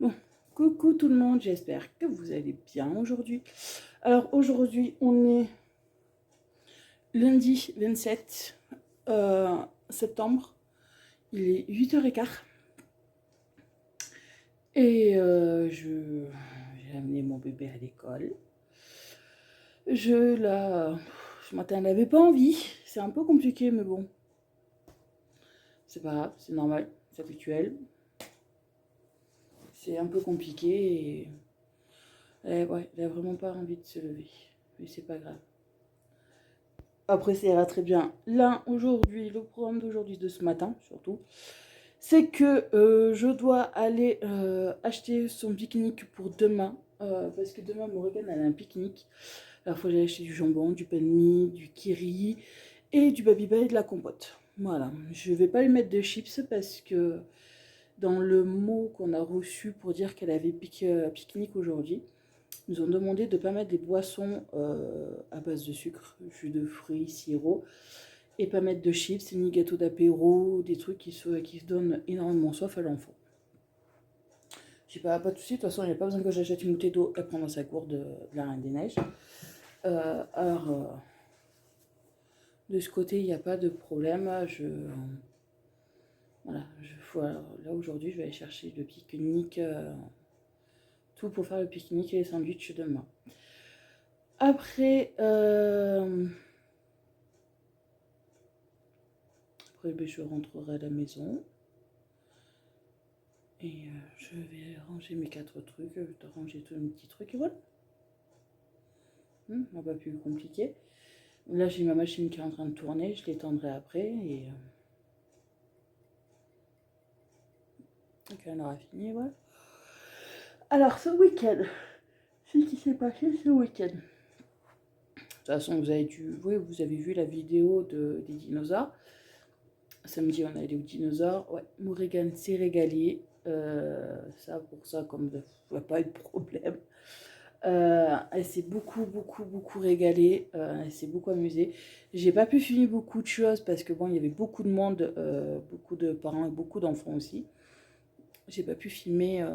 Bon, coucou tout le monde, j'espère que vous allez bien aujourd'hui. Alors aujourd'hui, on est lundi 27 septembre, il est 8h15 et j'ai amené mon bébé à l'école. Ce matin, elle n'avait pas envie, c'est un peu compliqué, mais bon, c'est pas grave, c'est normal, c'est habituel. C'est un peu compliqué et ouais, elle a vraiment pas envie de se lever, mais c'est pas grave. Après, ça ira très bien. Là, aujourd'hui, le programme d'aujourd'hui, de ce matin, surtout, c'est que je dois aller acheter son pique-nique pour demain. Parce que demain, Morgan, elle a un pique-nique. Alors, il faut que j'aille acheter du jambon, du pain de mie, du kiri et du babybel et de la compote. Voilà. Je vais pas lui mettre de chips parce que dans le mot qu'on a reçu pour dire qu'elle avait pique-nique aujourd'hui, nous ont demandé de ne pas mettre des boissons à base de sucre, jus de fruits, sirop, et pas mettre de chips, ni gâteau d'apéro, des trucs qui se donnent énormément soif à l'enfant. Je sais pas de soucis, de toute façon, il n'y a pas besoin que j'achète une bouteille d'eau, elle prend dans sa gourde de la Reine des Neiges. De ce côté, il n'y a pas de problème. Voilà, là aujourd'hui, je vais aller chercher le pique-nique, tout pour faire le pique-nique et les sandwichs demain. Après, je rentrerai à la maison. Et je vais ranger mes 4 trucs, je vais ranger tous mes petits trucs et voilà. Pas plus compliqué. Là, j'ai ma machine qui est en train de tourner, je l'étendrai après et quand elle aura fini, voilà. Alors, ce week-end, ce qui s'est passé ce week-end. De toute façon, vous avez vu la vidéo des dinosaures. Samedi, on est allé aux dinosaures. Ouais, Morrigan s'est régalé. Pour ça, comme il n'y a pas eu de problème. Elle s'est beaucoup régalée. Elle s'est beaucoup amusée. J'ai pas pu filmer beaucoup de choses parce que bon, il y avait beaucoup de monde, beaucoup de parents et beaucoup d'enfants aussi. J'ai pas pu filmer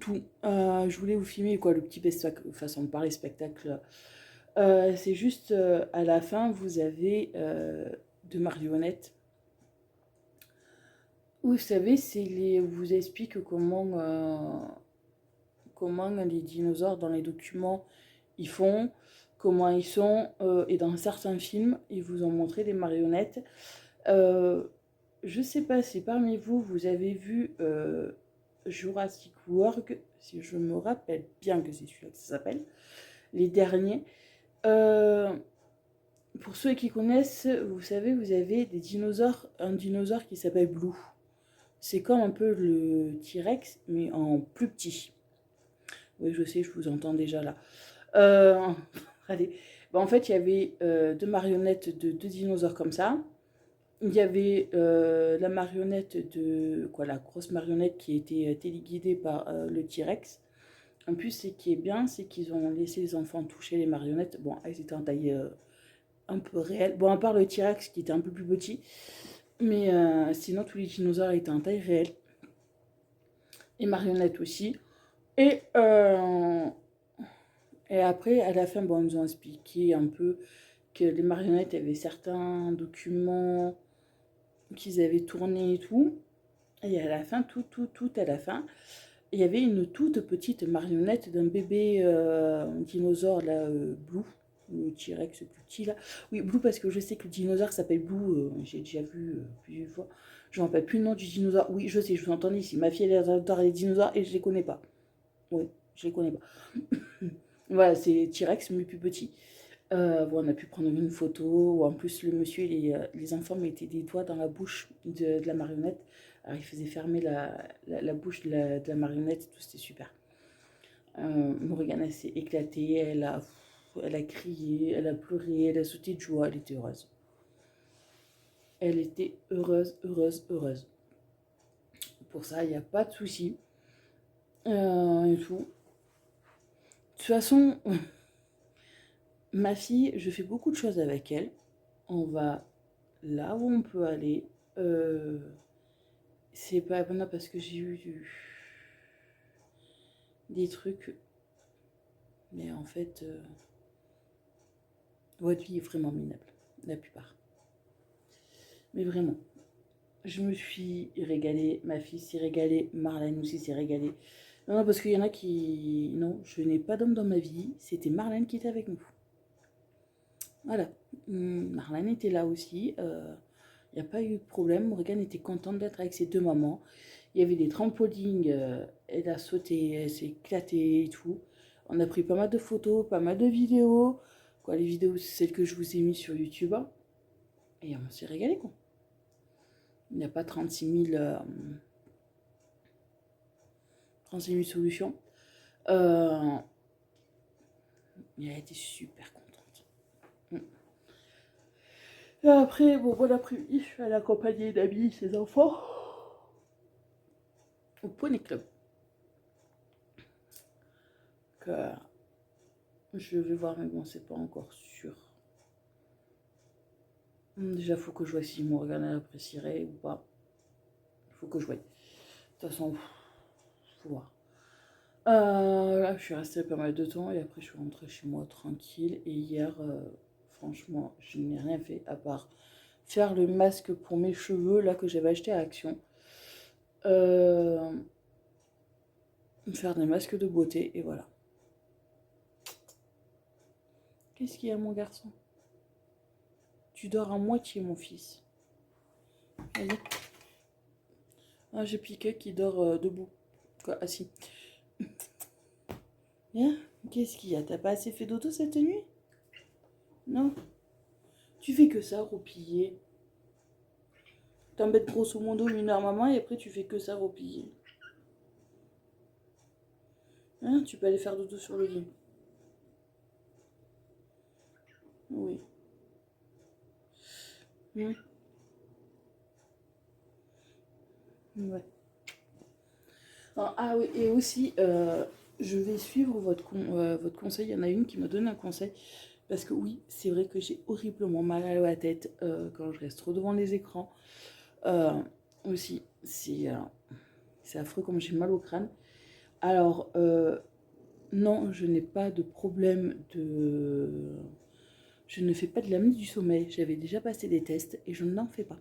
tout. Je voulais vous filmer quoi, le petit façon de parler spectacle. C'est juste à la fin, vous avez deux marionnettes. Vous savez, vous explique comment les dinosaures dans les documents ils font, comment ils sont, et dans certains films, ils vous ont montré des marionnettes. Je sais pas si parmi vous, vous avez vu Jurassic World, si je me rappelle bien que c'est celui-là que ça s'appelle, les derniers. Pour ceux qui connaissent, vous savez, vous avez un dinosaure qui s'appelle Blue. C'est comme un peu le T-Rex, mais en plus petit. Oui, je sais, je vous entends déjà là. Allez. En fait, il y avait deux marionnettes de deux dinosaures comme ça. Il y avait la marionnette la grosse marionnette qui était téléguidée par le T-Rex. En plus, ce qui est bien, c'est qu'ils ont laissé les enfants toucher les marionnettes. Bon, elles étaient en taille un peu réelle. Bon, à part le T-Rex qui était un peu plus petit. Mais sinon, tous les dinosaures étaient en taille réelle. Les marionnettes aussi. Et, et après, à la fin, bon, ils nous ont expliqué un peu que les marionnettes avaient certains documents qu'ils avaient tournés et tout. Et à la fin, tout à la fin, il y avait une toute petite marionnette d'un bébé dinosaure, là, Blue, le T-Rex plus petit, là. Oui, Blue, parce que je sais que le dinosaure s'appelle Blue, j'ai déjà vu plusieurs fois. Je ne me rappelle plus le nom du dinosaure. Oui, je sais, je vous entendais ici. Ma fille, elle adore les dinosaures et je les connais pas. Oui, je les connais pas. Voilà, c'est T-Rex, mais plus petit. Bon, on a pu prendre une photo. En plus, le monsieur et les enfants mettaient des doigts dans la bouche de la marionnette. Alors, il faisait fermer la bouche de la marionnette. Tout, c'était super. Morgane, elle s'est éclatée. Elle a crié, elle a pleuré, elle a sauté de joie. Elle était heureuse. Elle était heureuse. Pour ça, il n'y a pas de souci. Et tout. De toute façon, ma fille, je fais beaucoup de choses avec elle. On va là où on peut aller. C'est pas maintenant parce que j'ai eu des trucs. Mais en fait, votre vie est vraiment minable, la plupart. Mais vraiment, je me suis régalée, ma fille s'est régalée, Marlène aussi s'est régalée. Non, parce qu'il y en a qui... Non, je n'ai pas d'homme dans ma vie, c'était Marlène qui était avec nous. Voilà, Marlène était là aussi, il n'y a pas eu de problème. Morgane était contente d'être avec ses deux mamans. Il y avait des trampolines, elle a sauté, elle s'est éclatée et tout. On a pris pas mal de photos, pas mal de vidéos. Quoi, les vidéos, c'est celles que je vous ai mises sur YouTube, hein. Et on s'est régalé, quoi. Il n'y a pas 36 000 solutions. Elle a été super contente. Et après, bon l'après-midi, je suis allée accompagner d'amis, ses enfants, au Poney Club. Que je vais voir, mais bon, c'est pas encore sûr. Déjà, faut que je vois si Morgane apprécierait ou pas. Faut que je voie. De toute façon, faut voir. Là, je suis restée pas mal de temps et après, je suis rentrée chez moi tranquille. Et hier, franchement, je n'ai rien fait à part faire le masque pour mes cheveux, là, que j'avais acheté à Action. Faire des masques de beauté, et voilà. Qu'est-ce qu'il y a, mon garçon? Tu dors à moitié, mon fils. Allez. Ah, j'ai Piqué qui dort debout. Quoi, assis. Hein? Qu'est-ce qu'il y a? T'as pas assez fait dodo cette nuit? Non? Tu fais que ça, roupiller. T'embêtes grosso modo 1 heure maman et après tu fais que ça, roupiller. Hein? Tu peux aller faire dodo sur le lit. Oui. Ouais. Ah oui, et aussi, je vais suivre votre conseil. Il y en a une qui m'a donné un conseil. Parce que oui, c'est vrai que j'ai horriblement mal à la tête quand je reste trop devant les écrans. Aussi, c'est affreux comme j'ai mal au crâne. Alors, non, je n'ai pas de problème de... Je ne fais pas de l'apnée du sommeil. J'avais déjà passé des tests et je n'en fais pas.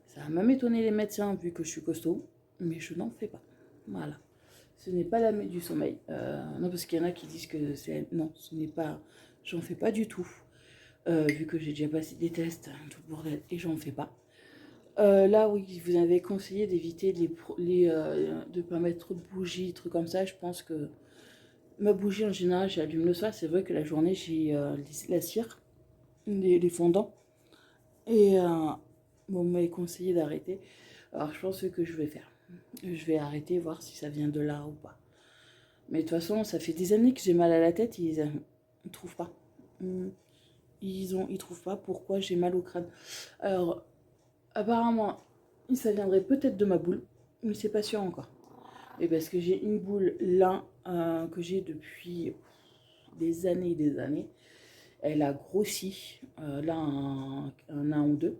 Ça va même étonner les médecins vu que je suis costaud, mais je n'en fais pas. Voilà. Ce n'est pas l'apnée du sommeil. Non, parce qu'il y en a qui disent que c'est... Non, ce n'est pas... J'en fais pas du tout. Vu que j'ai déjà passé des tests, tout le bordel, et j'en fais pas. Là, oui, vous avez conseillé d'éviter de ne pas mettre trop de bougies, trucs comme ça. Je pense que ma bougie, en général, j'allume le soir. C'est vrai que la journée, j'ai la cire, les fondants. Et bon, on m'a conseillé d'arrêter. Alors, je pense que je vais faire. Je vais arrêter, voir si ça vient de là ou pas. Mais de toute façon, ça fait des années que j'ai mal à la tête. Ils ne trouvent pas. Ils trouvent pas pourquoi j'ai mal au crâne. Alors, apparemment, ça viendrait peut-être de ma boule, mais c'est pas sûr encore. Et parce que j'ai une boule là que j'ai depuis des années et des années. Elle a grossi, là un an ou deux.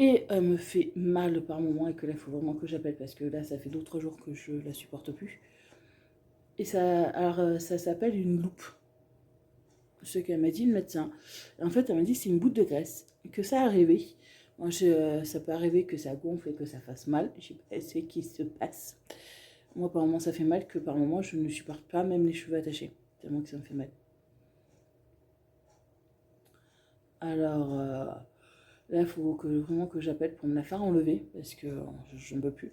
Et elle me fait mal par moment et que là, il faut vraiment que j'appelle parce que là, ça fait d'autres jours que je la supporte plus. Et ça, alors, ça s'appelle une loupe. Ce qu'elle m'a dit, le médecin. En fait, elle m'a dit c'est une boule de graisse. Que ça arrivait. Moi, ça peut arriver que ça gonfle et que ça fasse mal. Je sais pas ce qui se passe. Moi, par moment, ça fait mal que par moment, je ne supporte pas même les cheveux attachés. Tellement que ça me fait mal. Alors, là, il faut vraiment que j'appelle pour me la faire enlever parce que je ne peux plus.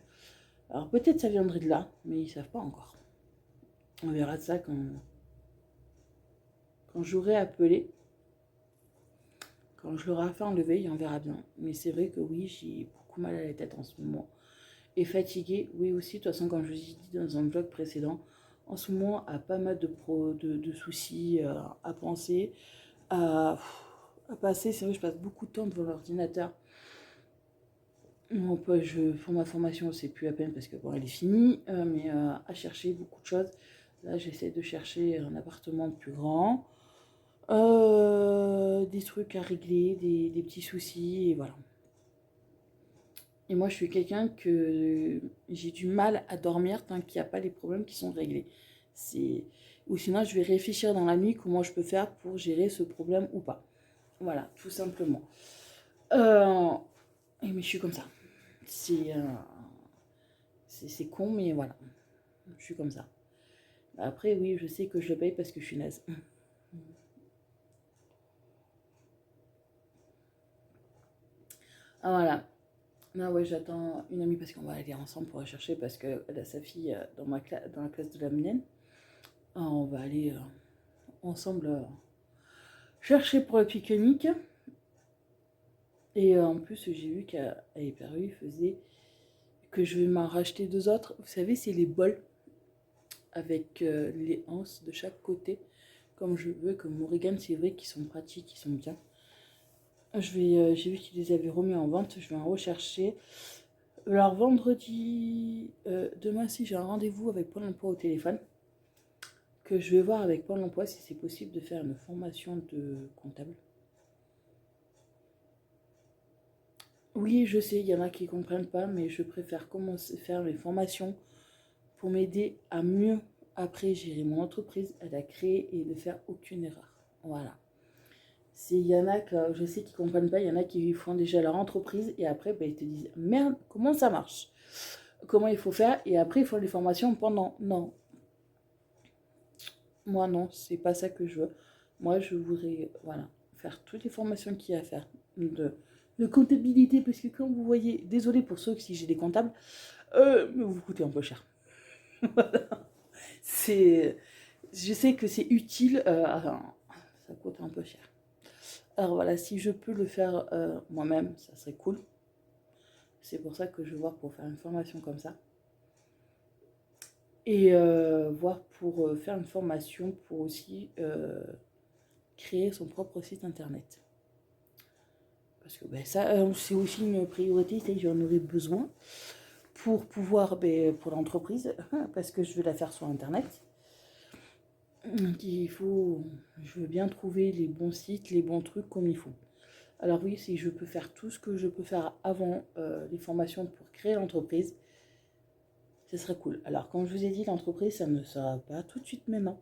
Alors, peut-être ça viendrait de là, mais ils savent pas encore. On verra de ça quand j'aurai appelé. Quand je l'aurai fait enlever, on verra bien. Mais c'est vrai que oui, j'ai beaucoup mal à la tête en ce moment. Et fatiguée, oui aussi. De toute façon, comme je vous ai dit dans un vlog précédent, en ce moment, à pas mal de soucis à penser, à passer. C'est vrai, je passe beaucoup de temps devant l'ordinateur. Bon, pour ma formation, c'est plus à peine parce que bon, elle est finie, mais à chercher beaucoup de choses. Là, j'essaie de chercher un appartement plus grand, des trucs à régler, des petits soucis, et voilà. Et moi, je suis quelqu'un que j'ai du mal à dormir tant qu'il n'y a pas les problèmes qui sont réglés. C'est... Ou sinon, je vais réfléchir dans la nuit comment je peux faire pour gérer ce problème ou pas. Voilà, tout simplement. Mais je suis comme ça. C'est con, mais voilà. Je suis comme ça. Après, oui, je sais que je le paye parce que je suis naze. Ah, voilà. Là, ouais, j'attends une amie parce qu'on va aller ensemble pour la chercher parce qu'elle a sa fille dans la classe de la mienne. On va aller ensemble chercher pour le pique-nique. Et en plus, j'ai vu qu'à Hyper U, il faisait que je vais m'en racheter deux autres. Vous savez, c'est les bols avec les anses de chaque côté, comme je veux, comme Morrigan, c'est vrai qu'ils sont pratiques, ils sont bien. J'ai vu qu'ils les avaient remis en vente, je vais en rechercher. Alors vendredi, demain si j'ai un rendez-vous avec Pôle emploi au téléphone, que je vais voir avec Pôle emploi si c'est possible de faire une formation de comptable. Oui, je sais, il y en a qui ne comprennent pas, mais je préfère commencer à faire mes formations pour m'aider à mieux après gérer mon entreprise, à la créer et ne faire aucune erreur. Voilà. Il y en a que je sais qui ne comprennent pas, il y en a qui font déjà leur entreprise et après ils te disent merde, comment ça marche? Comment il faut faire? Et après ils font les formations pendant. Non. Moi non, c'est pas ça que je veux. Moi je voudrais voilà, faire toutes les formations qu'il y a à faire de comptabilité parce que quand vous voyez, désolé pour ceux si j'ai des comptables, mais vous coûtez un peu cher. c'est, je sais que c'est utile, ça coûte un peu cher. Alors voilà, si je peux le faire moi-même, ça serait cool. C'est pour ça que je vais voir pour faire une formation comme ça. Et voir pour faire une formation pour aussi créer son propre site internet. Parce que ben, ça, c'est aussi une priorité, c'est que j'en aurais besoin pour pouvoir, pour l'entreprise, parce que je veux la faire sur internet. Donc je veux bien trouver les bons sites, les bons trucs comme il faut. Alors oui, si je peux faire tout ce que je peux faire avant les formations pour créer l'entreprise, ce serait cool. Alors comme je vous ai dit, l'entreprise, ça ne sera pas tout de suite maintenant.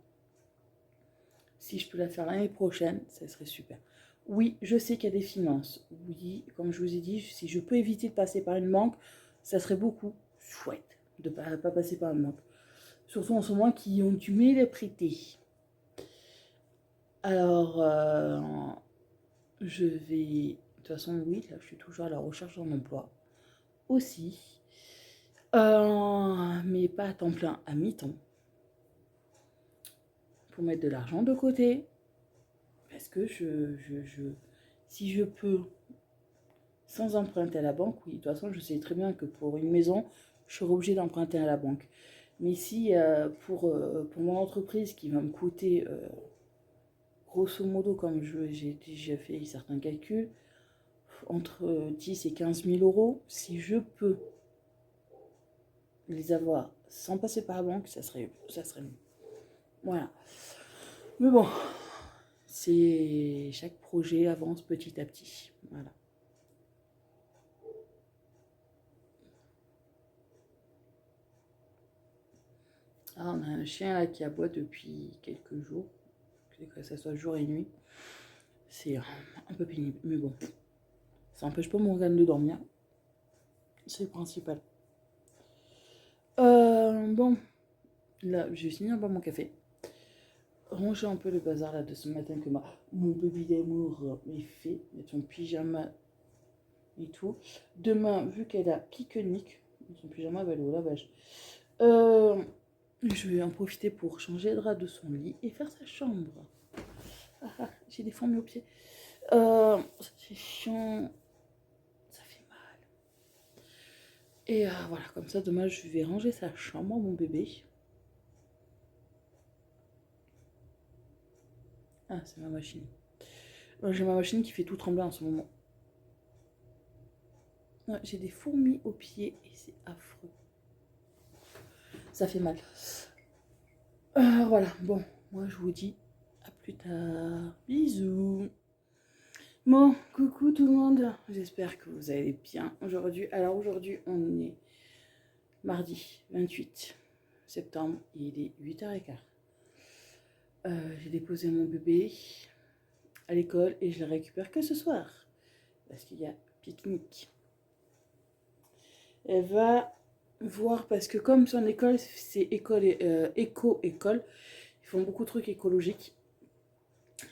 Si je peux la faire l'année prochaine, ça serait super. Oui, je sais qu'il y a des finances. Oui, comme je vous ai dit, si je peux éviter de passer par une banque, ça serait beaucoup chouette de ne pas passer par une banque. Surtout en ce moment qui ont dû me les prêter. Alors, je vais... De toute façon, oui, là, je suis toujours à la recherche d'un emploi. Aussi. Mais pas à temps plein, à mi-temps. Pour mettre de l'argent de côté. Parce que si je peux, sans emprunter à la banque, oui, de toute façon, je sais très bien que pour une maison, je serai obligée d'emprunter à la banque. Mais si pour mon entreprise qui va me coûter, grosso modo, comme j'ai déjà fait certains calculs, entre 10 et 15 000 euros, si je peux les avoir sans passer par la banque, ça serait mieux. Voilà. Mais bon, chaque projet avance petit à petit. Voilà. Ah, on a un chien là qui aboie depuis quelques jours, que ça soit jour et nuit. C'est un peu pénible, mais bon, ça n'empêche pas mon organe de dormir. C'est le principal. Bon, là, je vais finir par mon café. Ranger un peu le bazar là de ce matin que mon bébé d'amour est fait, mettre son pyjama et tout. Demain, vu qu'elle a pique-nique, son pyjama va aller au lavage. Je vais en profiter pour changer le drap de son lit et faire sa chambre. J'ai des fourmis aux pieds. C'est chiant. Ça fait mal. Et voilà, comme ça, demain, je vais ranger sa chambre, mon bébé. Ah, c'est ma machine. J'ai ma machine qui fait tout trembler en ce moment. Ouais, j'ai des fourmis aux pieds et c'est affreux. Ça fait mal. Voilà, bon, moi je vous dis à plus tard. Bisous. Bon, coucou tout le monde, j'espère que vous allez bien aujourd'hui. Alors aujourd'hui, on est mardi 28 septembre, il est 8h15. J'ai déposé mon bébé à l'école et je le récupère que ce soir parce qu'il y a pique-nique. Elle va voir parce que comme son école, c'est école éco-école, ils font beaucoup de trucs écologiques.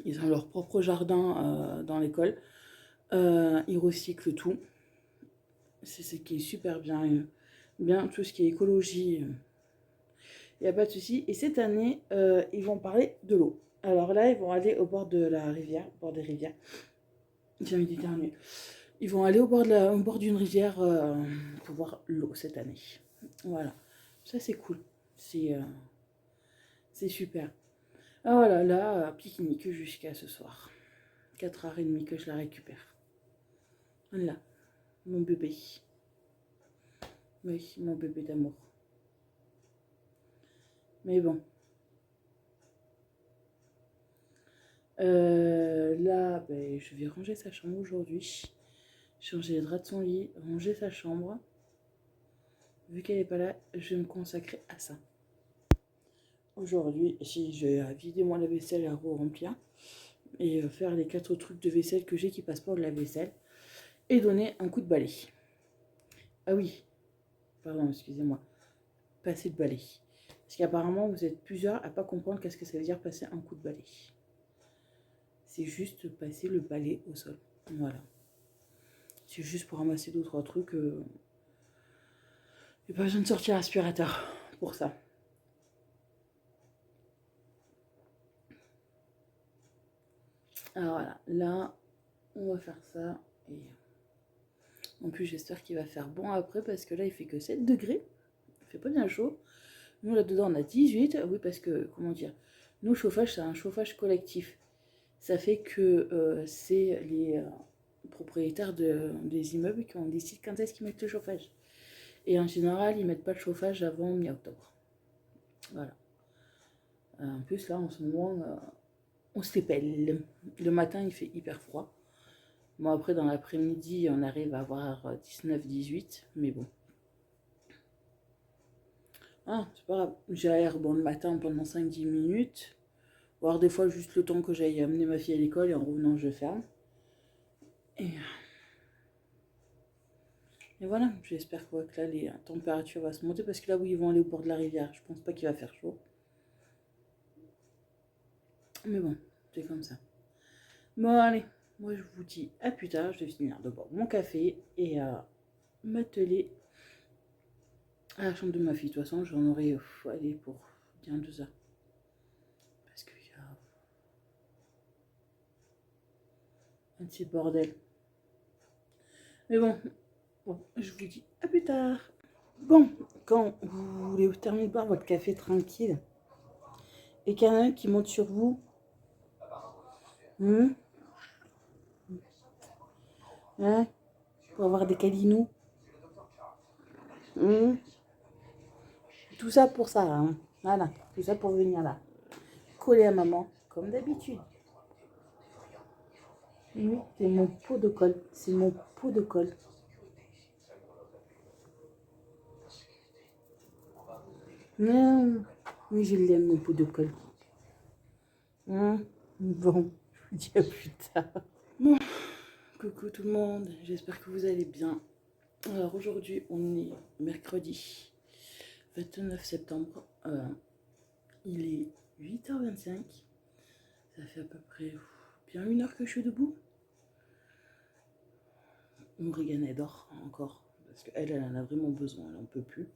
Ils ont leur propre jardin dans l'école. Ils recyclent tout. C'est ce qui est super bien. Bien, tout ce qui est écologie, il n'y a pas de souci. Et cette année, ils vont parler de l'eau. Alors là, ils vont aller au bord de la rivière, au bord des rivières. J'ai envie d'éternuer. Ils vont aller au bord d'une rivière pour voir l'eau cette année. Voilà. Ça, c'est cool. C'est super. Ah voilà, là, pique-nique jusqu'à ce soir. 4h30 que je la récupère. Voilà, mon bébé. Oui, mon bébé d'amour. Mais bon. Là, ben, je vais ranger sa chambre aujourd'hui. Changer les draps de son lit, ranger sa chambre. Vu qu'elle n'est pas là, je vais me consacrer à ça. Aujourd'hui, si je vais vider moi la vaisselle à remplir et faire les 4 trucs de vaisselle que j'ai qui passent pas de la vaisselle et donner un coup de balai. Ah oui, pardon, excusez-moi. Passer de balai. Parce qu'apparemment, vous êtes plusieurs à pas comprendre qu'est-ce que ça veut dire passer un coup de balai. C'est juste passer le balai au sol. Voilà. C'est juste pour ramasser 2-3 trucs. J'ai pas besoin de sortir l'aspirateur pour ça. Alors voilà, là, on va faire ça. Et en plus, j'espère qu'il va faire bon après parce que là, il fait que 7 degrés. Il fait pas bien chaud. Nous, là-dedans, on a 18. Oui, parce que, comment dire, nous, chauffage, c'est un chauffage collectif. Ça fait que c'est les propriétaires des immeubles qui ont décidé quand est-ce qu'ils mettent le chauffage. Et en général, ils mettent pas le chauffage avant mi-octobre. Voilà. En plus, là, en ce moment, on se pèle. Le matin, il fait hyper froid. Bon, après, dans l'après-midi, on arrive à avoir 19-18, mais bon. Ah, c'est pas grave. J'aère bon, le matin pendant 5-10 minutes, voire des fois juste le temps que j'aille amener ma fille à l'école et en revenant, je ferme. Et voilà, j'espère que là, les températures vont se monter parce que là où ils vont aller au bord de la rivière, je pense pas qu'il va faire chaud. Mais bon, c'est comme ça. Bon, allez, moi je vous dis à plus tard. Je vais finir de boire mon café et m'atteler à la chambre de ma fille. De toute façon, j'en aurai aller pour bien 2 heures. Parce qu'il y a un petit bordel. Mais bon, je vous dis à plus tard. Bon, quand vous voulez terminer de boire votre café tranquille et qu'il y en a un qui monte sur vous, hein, pour avoir des câlinous, tout ça pour ça, hein. Voilà, tout ça pour venir là, coller à maman, comme d'habitude. Oui, c'est mon pot de colle, c'est mon pot de colle. Non, oui, je l'aime, mon pot de colle. Bon, je vous dis à plus tard. Bon, coucou tout le monde, j'espère que vous allez bien. Alors aujourd'hui, on est mercredi 29 septembre. Il est 8h25. Ça fait à peu près bien 1 heure que je suis debout. Morgane, elle dort encore. Parce qu'elle en a vraiment besoin, elle n'en peut plus.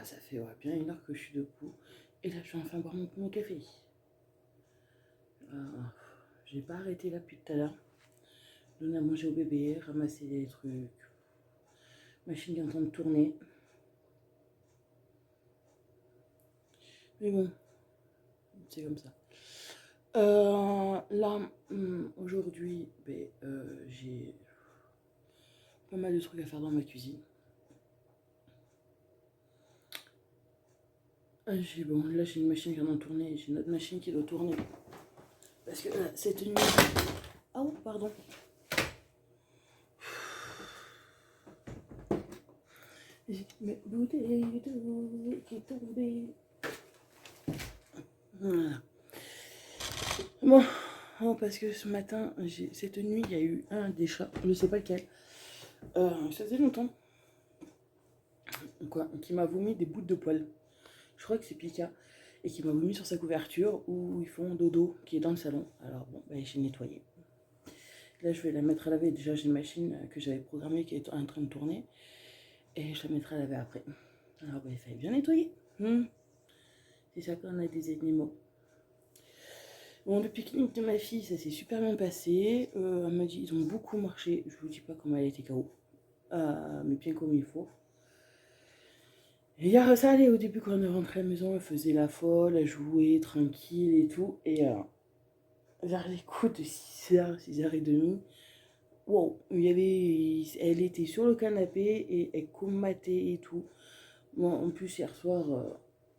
Ça fait bien 1 heure que je suis debout. Et là, je vais enfin boire mon café. J'ai pas arrêté là depuis tout à l'heure. Donner à manger au bébé, ramasser des trucs. Machine qui est en train de tourner. Mais bon, c'est comme ça. Là, aujourd'hui, j'ai pas mal de trucs à faire dans ma cuisine. Là, j'ai une machine qui est en train de tourner. J'ai une autre machine qui doit tourner. Parce que cette nuit... Oh, pardon. J'ai mes bouteilles d'eau qui est tombée. Voilà. Bon, parce que ce matin, cette nuit, il y a eu un des chats, je ne sais pas lequel, ça faisait longtemps, quoi, qui m'a vomi des bouts de poils. Je crois que c'est Pika. Et qui m'a vomi sur sa couverture où ils font dodo, qui est dans le salon. Alors bon, bah, j'ai nettoyé. Là, je vais la mettre à laver. Déjà, j'ai une machine que j'avais programmée qui est en train de tourner. Et je la mettrai à laver après. Alors, bah, il fallait bien nettoyer. C'est ça quand on a des animaux. Bon, le pique-nique de ma fille, ça s'est super bien passé. Elle m'a dit ils ont beaucoup marché. Je vous dis pas comment elle était KO. Mais bien comme il faut. Et hier, ça allait au début quand on est rentré à la maison, elle faisait la folle, elle jouait tranquille et tout. Et vers les coups de 6h, 6h30, wow, elle était sur le canapé et elle comatait et tout. Bon, en plus, hier soir,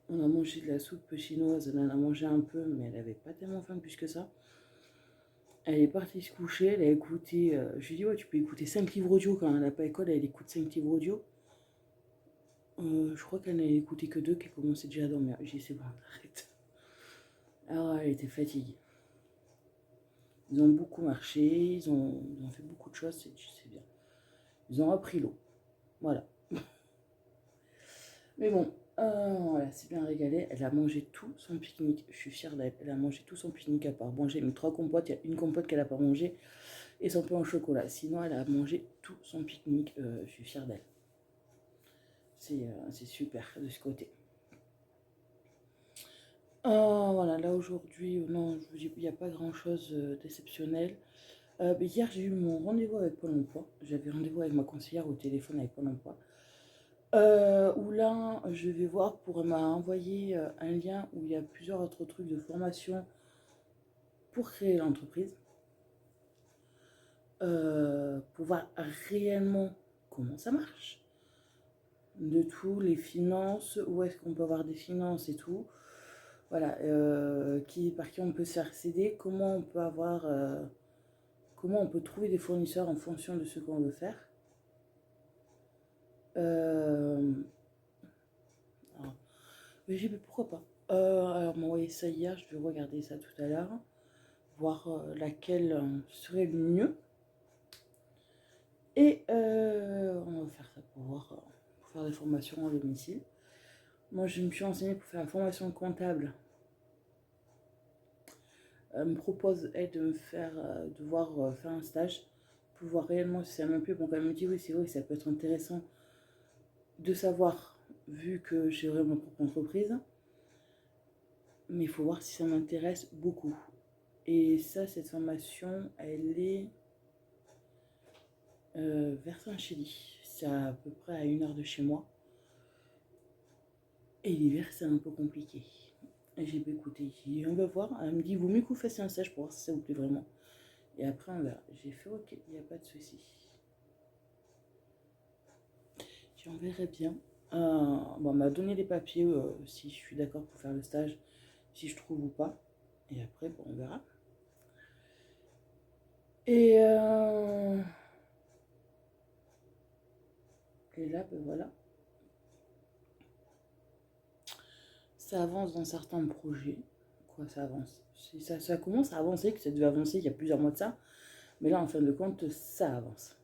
on a mangé de la soupe chinoise, elle en a mangé un peu, mais elle avait pas tellement faim plus que ça. Elle est partie se coucher, elle a écouté, je lui ai dit, ouais, tu peux écouter 5 livres audio quand elle n'a pas école, elle écoute 5 livres audio. Je crois qu'elle n'a écouté que 2, qu'elle commençait déjà à dormir. J'ai dit, c'est bon, arrête. Alors, elle était fatiguée. Ils ont beaucoup marché, ils ont fait beaucoup de choses, c'est bien. Ils ont appris l'eau. Voilà. Mais bon, voilà, c'est bien régalé. Elle a mangé tout son pique-nique. Je suis fière d'elle. Elle a mangé tout son pique-nique à part manger. J'ai mis 3 compotes. Il y a une compote qu'elle n'a pas mangée et son pain au chocolat. Sinon, elle a mangé tout son pique-nique. Je suis fière d'elle. C'est super de ce côté. Voilà, là aujourd'hui, non, je vous dis, il n'y a pas grand-chose d'exceptionnel. Mais hier, j'ai eu mon rendez-vous avec Pôle emploi. J'avais rendez-vous avec ma conseillère au téléphone avec Pôle emploi. Où là, je vais voir pour elle m'a envoyé un lien où il y a plusieurs autres trucs de formation pour créer l'entreprise. Pour voir réellement comment ça marche. De tout, les finances, où est-ce qu'on peut avoir des finances et tout. Voilà, par qui on peut se faire accéder, comment on peut avoir... comment on peut trouver des fournisseurs en fonction de ce qu'on veut faire. Alors, mais j'ai dit, pourquoi pas. Alors, m'a envoyé ça hier, je vais regarder ça tout à l'heure, voir laquelle serait le mieux. Et on va faire ça pour faire des formations en domicile. Moi, je me suis renseignée pour faire la formation comptable. Elle me propose, elle, de me faire, faire un stage pour voir réellement si ça me plaît. Donc, elle me dit, oui, c'est vrai que ça peut être intéressant de savoir, vu que j'ai vraiment ma propre entreprise. Mais il faut voir si ça m'intéresse beaucoup. Et ça, cette formation, elle est vers Saint-Chély. C'est à peu près à 1 heure de chez moi. Et l'hiver, c'est un peu compliqué. Et j'ai écouté, on va voir. Elle me dit, vaut mieux que vous fassiez un stage pour voir si ça vous plaît vraiment. Et après, on verra. J'ai fait, ok, il n'y a pas de souci. On verrait bien. Bon, on m'a donné les papiers si je suis d'accord pour faire le stage, si je trouve ou pas. Et après, bon, on verra. Et là, ben voilà. Ça avance dans certains projets. Quoi, ça avance? Ça commence à avancer, que ça devait avancer il y a plusieurs mois de ça. Mais là, en fin de compte, ça avance.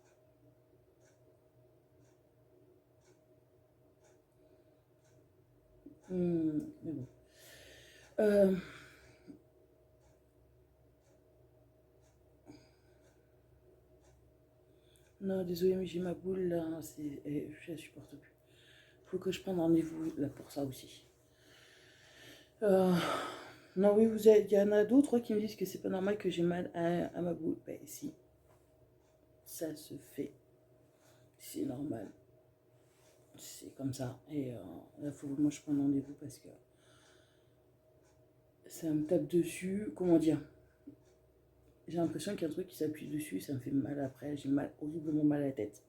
Mais bon. Non, désolé, mais j'ai ma boule là. Je la supporte plus. Faut que je prenne rendez-vous là pour ça aussi. Non, oui, il y en a d'autres qui me disent que c'est pas normal que j'ai mal à ma boule. Ben, si, ça se fait. C'est normal. C'est comme ça. Et là, faut que moi je prenne rendez-vous parce que ça me tape dessus. Comment dire? J'ai l'impression qu'il y a un truc qui s'appuie dessus, ça me fait mal après. J'ai horriblement mal à la tête.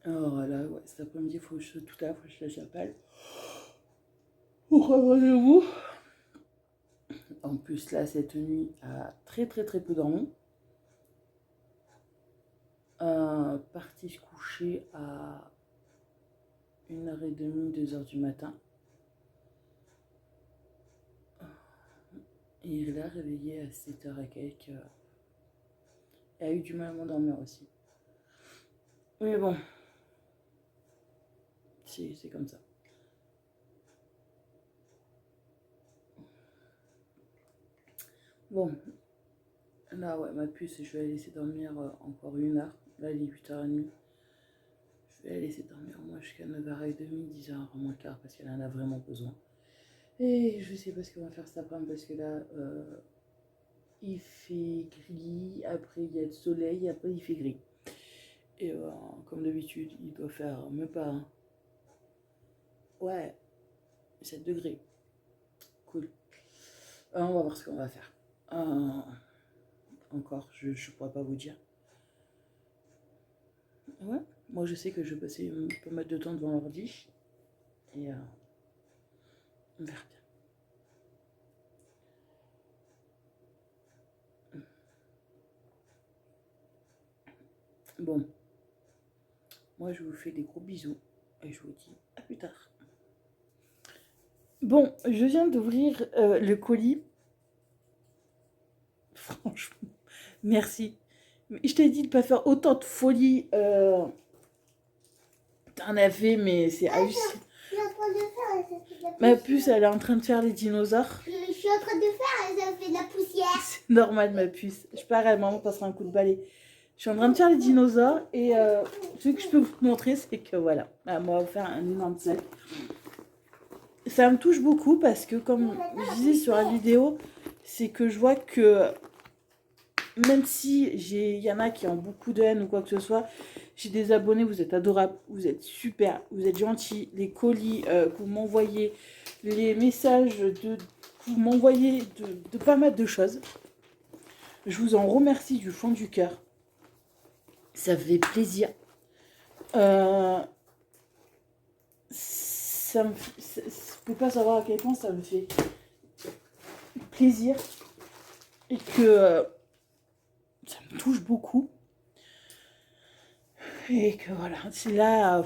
Alors là, ouais, cet après-midi, tout à l'heure, faut que je la chapelle. Pour prendre rendez-vous. En plus, là, cette nuit, a très peu dormi. Parti se coucher à 1h30, 2h du matin. Et il l'a réveillée à 7h et quelques. Elle a eu du mal à m'endormir aussi. Mais bon, c'est comme ça. Bon, là, ouais, ma puce, je vais la laisser dormir encore 1h. Là, il est 8h30. Je vais la laisser dormir moi jusqu'à 9h30, 10h moins quart, parce qu'elle en a vraiment besoin. Et je sais pas ce qu'on va faire cet après-midi, parce que là, il fait gris, après il y a le soleil, après il fait gris. Et comme d'habitude, il doit faire même pas, ouais, 7 degrés. Cool. On va voir ce qu'on va faire. Encore, je pourrais pas vous dire. Ouais, moi je sais que je vais passer pas mal de temps devant l'ordi. Et on verra bien. Bon, moi je vous fais des gros bisous. Et je vous dis à plus tard. Bon, je viens d'ouvrir le colis. Franchement, merci. Je t'ai dit de ne pas faire autant de folie. T'en as fait, mais c'est hallucinant. Je suis en train de faire, Ma puce, elle est en train de faire les dinosaures. Je suis en train de faire, ça fait de la poussière. C'est normal, ma puce. Je parais, maman passera un coup de balai. Je suis en train de faire les dinosaures et ce que je peux vous montrer, c'est que voilà, on va vous faire un énorme sac. Ça me touche beaucoup parce que, comme je disais sur la vidéo, c'est que je vois que même si il y en a qui ont beaucoup de haine ou quoi que ce soit, j'ai des abonnés, vous êtes adorables, vous êtes super, vous êtes gentils, les colis que vous m'envoyez, les messages que vous m'envoyez de pas mal de choses. Je vous en remercie du fond du cœur. Ça fait plaisir. Ça me, je ne peux pas savoir à quel point ça me fait plaisir et que ça me touche beaucoup. Et que voilà, c'est là.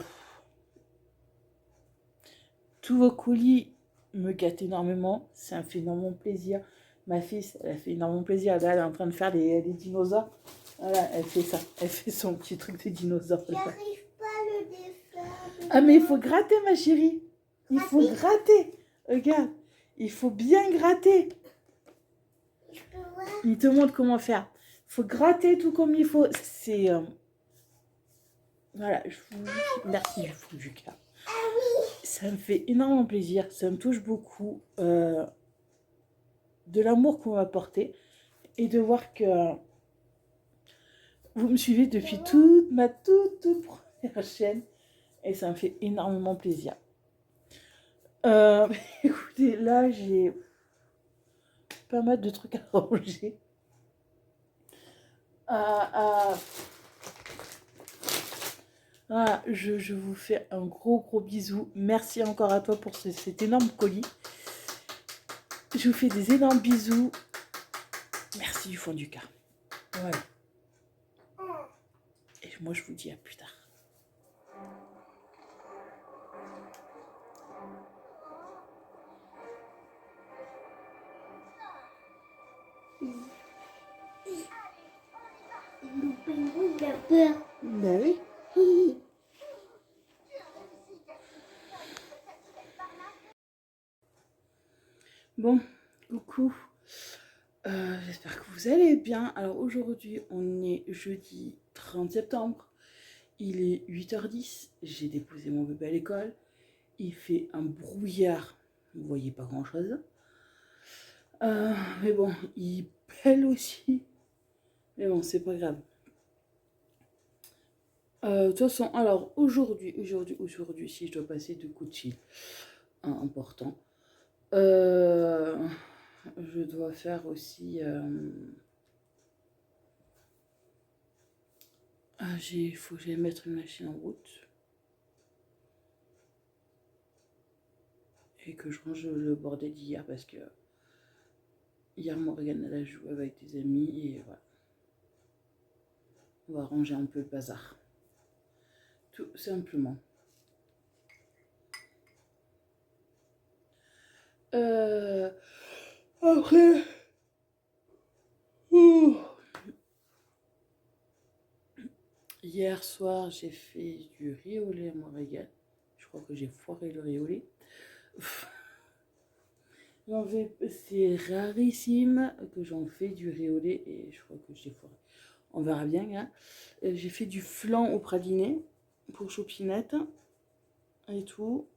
Tous vos colis me gâtent énormément. Ça me fait énormément plaisir. Ma fille, elle a fait énormément plaisir. Là, elle est en train de faire les dinosaures. Voilà, elle fait ça. Elle fait son petit truc de dinosaure. J'arrive pas à le défaire. Ah, mais il faut gratter, ma chérie. Il faut gratter. Regarde, il faut bien gratter. Je peux voir. Il te montre comment faire. Il faut gratter tout comme il faut. C'est... Voilà, je vous merci du fond du cœur. Ah oui. Ça me fait énormément plaisir. Ça me touche beaucoup. De l'amour qu'on m'a apporté. Et de voir que vous me suivez depuis toute ma toute première chaîne. Et ça me fait énormément plaisir. Écoutez, là, j'ai pas mal de trucs à ranger. Voilà, je vous fais un gros bisou. Merci encore à toi pour cet énorme colis. Je vous fais des énormes bisous. Merci du fond du cœur. Voilà. Et moi, je vous dis à plus tard. Le pingouin, il a peur. Ben oui. Bon, coucou. J'espère que vous allez bien. Alors aujourd'hui, on est jeudi 30 septembre. Il est 8h10. J'ai déposé mon bébé à l'école. Il fait un brouillard. Vous voyez pas grand-chose. Mais bon, il pèle aussi. Mais bon, c'est pas grave. De toute façon, alors aujourd'hui, si je dois passer de coups de fil important, je dois faire aussi. Il faut que j'aille mettre une machine en route et que je range le bordel d'hier parce que Hier, Morgane, elle a joué avec des amis et voilà. On va ranger un peu le bazar. Tout simplement. Après... Hier soir, j'ai fait du riz au lait à Morgane. Je crois que j'ai foiré le riz au lait. C'est rarissime que j'en fais du riz au lait et je crois que j'ai foiré. On verra bien. Hein. J'ai fait du flan au praliné pour Chopinette et tout.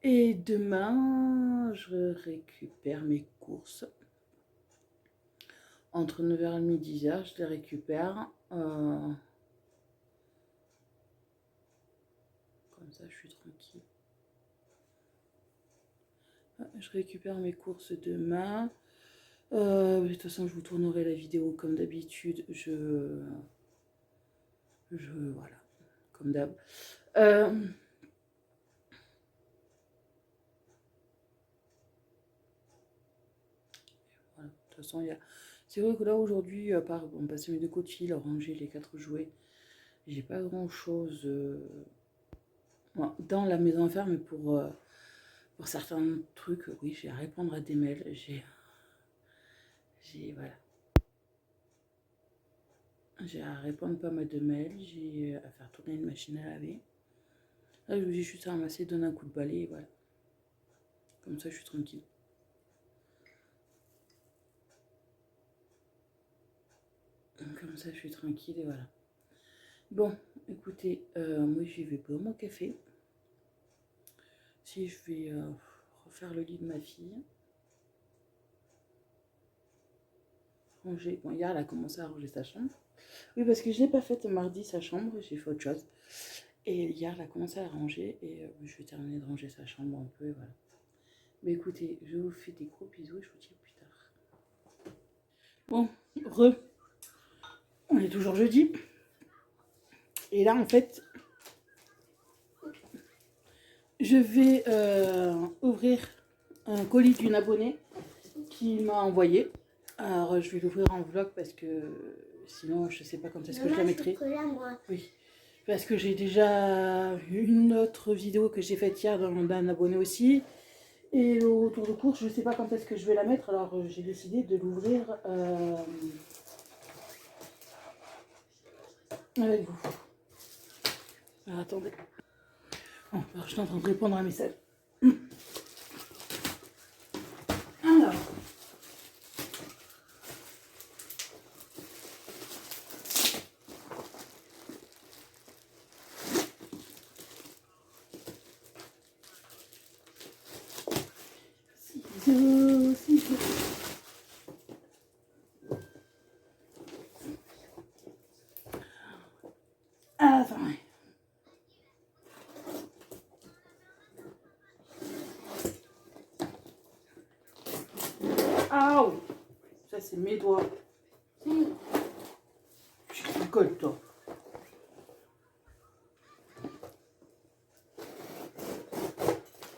Et demain, je récupère mes courses. Entre 9h30 et 10h, je les récupère. Comme ça, je suis tranquille. Je récupère mes courses demain. De toute façon, je vous tournerai la vidéo comme d'habitude. Voilà, comme d'hab. Voilà. De toute façon, c'est vrai que là, aujourd'hui, à part passer mes 2 coups de fil, ranger les 4 jouets, j'ai pas grand-chose dans la maison à faire, mais pour certains trucs, oui, j'ai à répondre à des mails. Voilà. J'ai à répondre pas mal de mails, j'ai à faire tourner une machine à laver. Là, je vais juste ramasser, donner un coup de balai, et voilà. Comme ça, je suis tranquille. Comme ça, je suis tranquille et voilà. Bon, écoutez, moi, j'y vais boire mon café. Si je vais refaire le lit de ma fille. Ranger. Bon, hier, elle a commencé à ranger sa chambre. Oui, parce que je n'ai pas fait mardi sa chambre, j'ai fait autre chose. Et hier, elle a commencé à ranger et je vais terminer de ranger sa chambre un peu et voilà. Mais écoutez, je vous fais des gros bisous et je vous dis à plus tard. Bon, on est toujours jeudi. Et là, en fait, je vais ouvrir un colis d'une abonnée qui m'a envoyé. Alors, je vais l'ouvrir en vlog parce que sinon, je ne sais pas quand est-ce que je la mettrai. Oui, parce que j'ai déjà une autre vidéo que j'ai faite hier d'un abonné aussi. Et le retour de course, je ne sais pas quand est-ce que je vais la mettre. Alors, j'ai décidé de l'ouvrir avec vous. Alors, attendez. Bon, alors, je suis en train de répondre à un message. Alors. Ciseaux. Attendez. Aouh! Ça, c'est mes doigts. Tu rigoles, toi.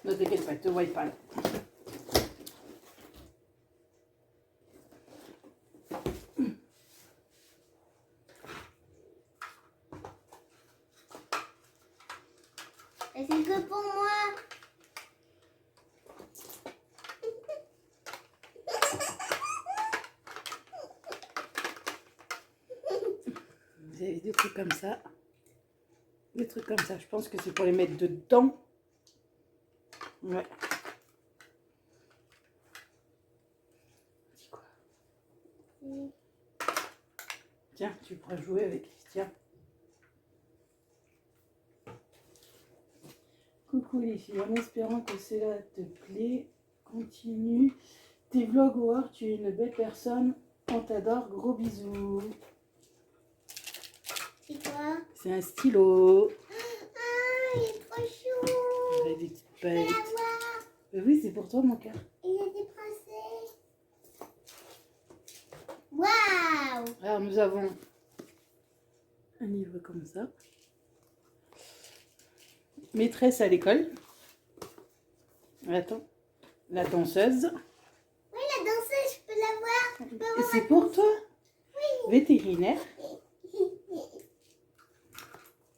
Ne t'inquiète pas, te vois pas là. Et c'est que pour moi. Vous avez des trucs comme ça. Des trucs comme ça. Je pense que c'est pour les mettre dedans. Ouais. C'est quoi? Tiens, tu pourras jouer avec Christian. Coucou les filles, en espérant que cela te plaît, continue tes vlogs War, tu es une belle personne, on t'adore, gros bisous. C'est quoi? C'est un stylo. Ah, il est trop chou. Avec des petites paillettes. Je peux l'avoir. Oui, c'est pour toi mon cœur. Il y a des princesses. Waouh! Alors nous avons un livre comme ça. Maîtresse à l'école. Attends. La danseuse. Oui, la C'est pour toi. Vétérinaire.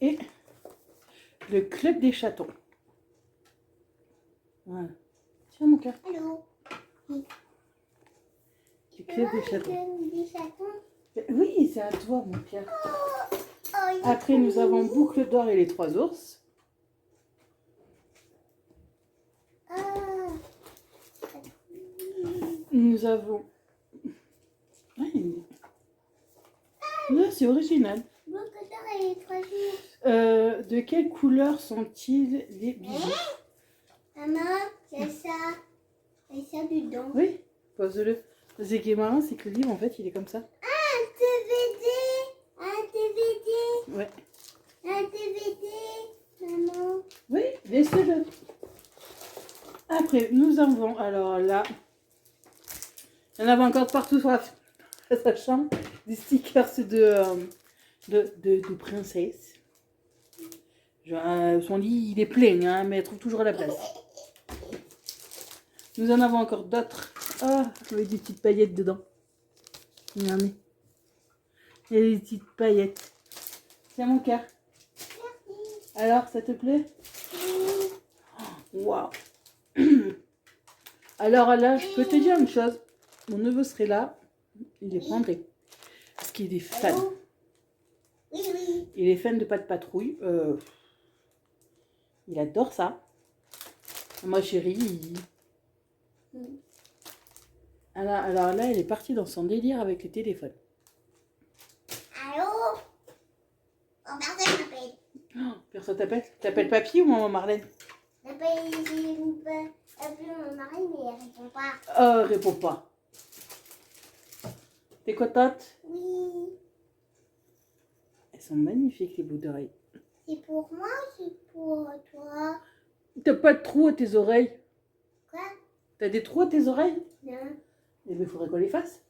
Et le club des chatons. Voilà. Tiens mon cœur. Allô. Le club des chatons. Des chatons. Oui, c'est à toi mon cœur. Oh, Après nous avons Boucle d'or et les 3 ours. Ah. Nous avons... Ouais, c'est original. Boucle d'or et les 3 jours. De quelle couleur sont-ils les bijoux? Maman, c'est ça. C'est ça dedans. Oui, pose-le. Ce qui est marrant, c'est que le livre, en fait, il est comme ça. Un DVD. Un DVD. Ouais. Un DVD. Maman. Oui, laissez-le. Après, nous avons, alors là, il y en avait encore partout sur sa chambre, des stickers de princesse. Genre, son lit, il est plein, hein, mais elle trouve toujours la place. Nous en avons encore d'autres. Ah, avec des petites paillettes dedans. Regardez. Il y a des petites paillettes. Tiens mon cœur. Alors, ça te plaît? Waouh. Alors là, je peux te dire une chose. Mon neveu serait là. Il les prendrait. Parce qu'il est fan. Allô? Oui, oui. Il est fan de Pas de Patrouille. Il adore ça. Moi, chérie, alors là, elle est partie dans son délire avec les téléphones. Allô? Oh, personne m'appelle. Oh, personne t'appelle? T'appelles papy ou maman Marlène? J'appelle mon mari, mais elle répond pas. Oh, réponds pas. T'es contente? Oui. Elles sont magnifiques, les boucles d'oreilles. C'est pour moi ou c'est pour toi? T'as pas de trous à tes oreilles? Quoi? T'as des trous à tes oreilles? Non. Eh bien, il faudrait qu'on les fasse.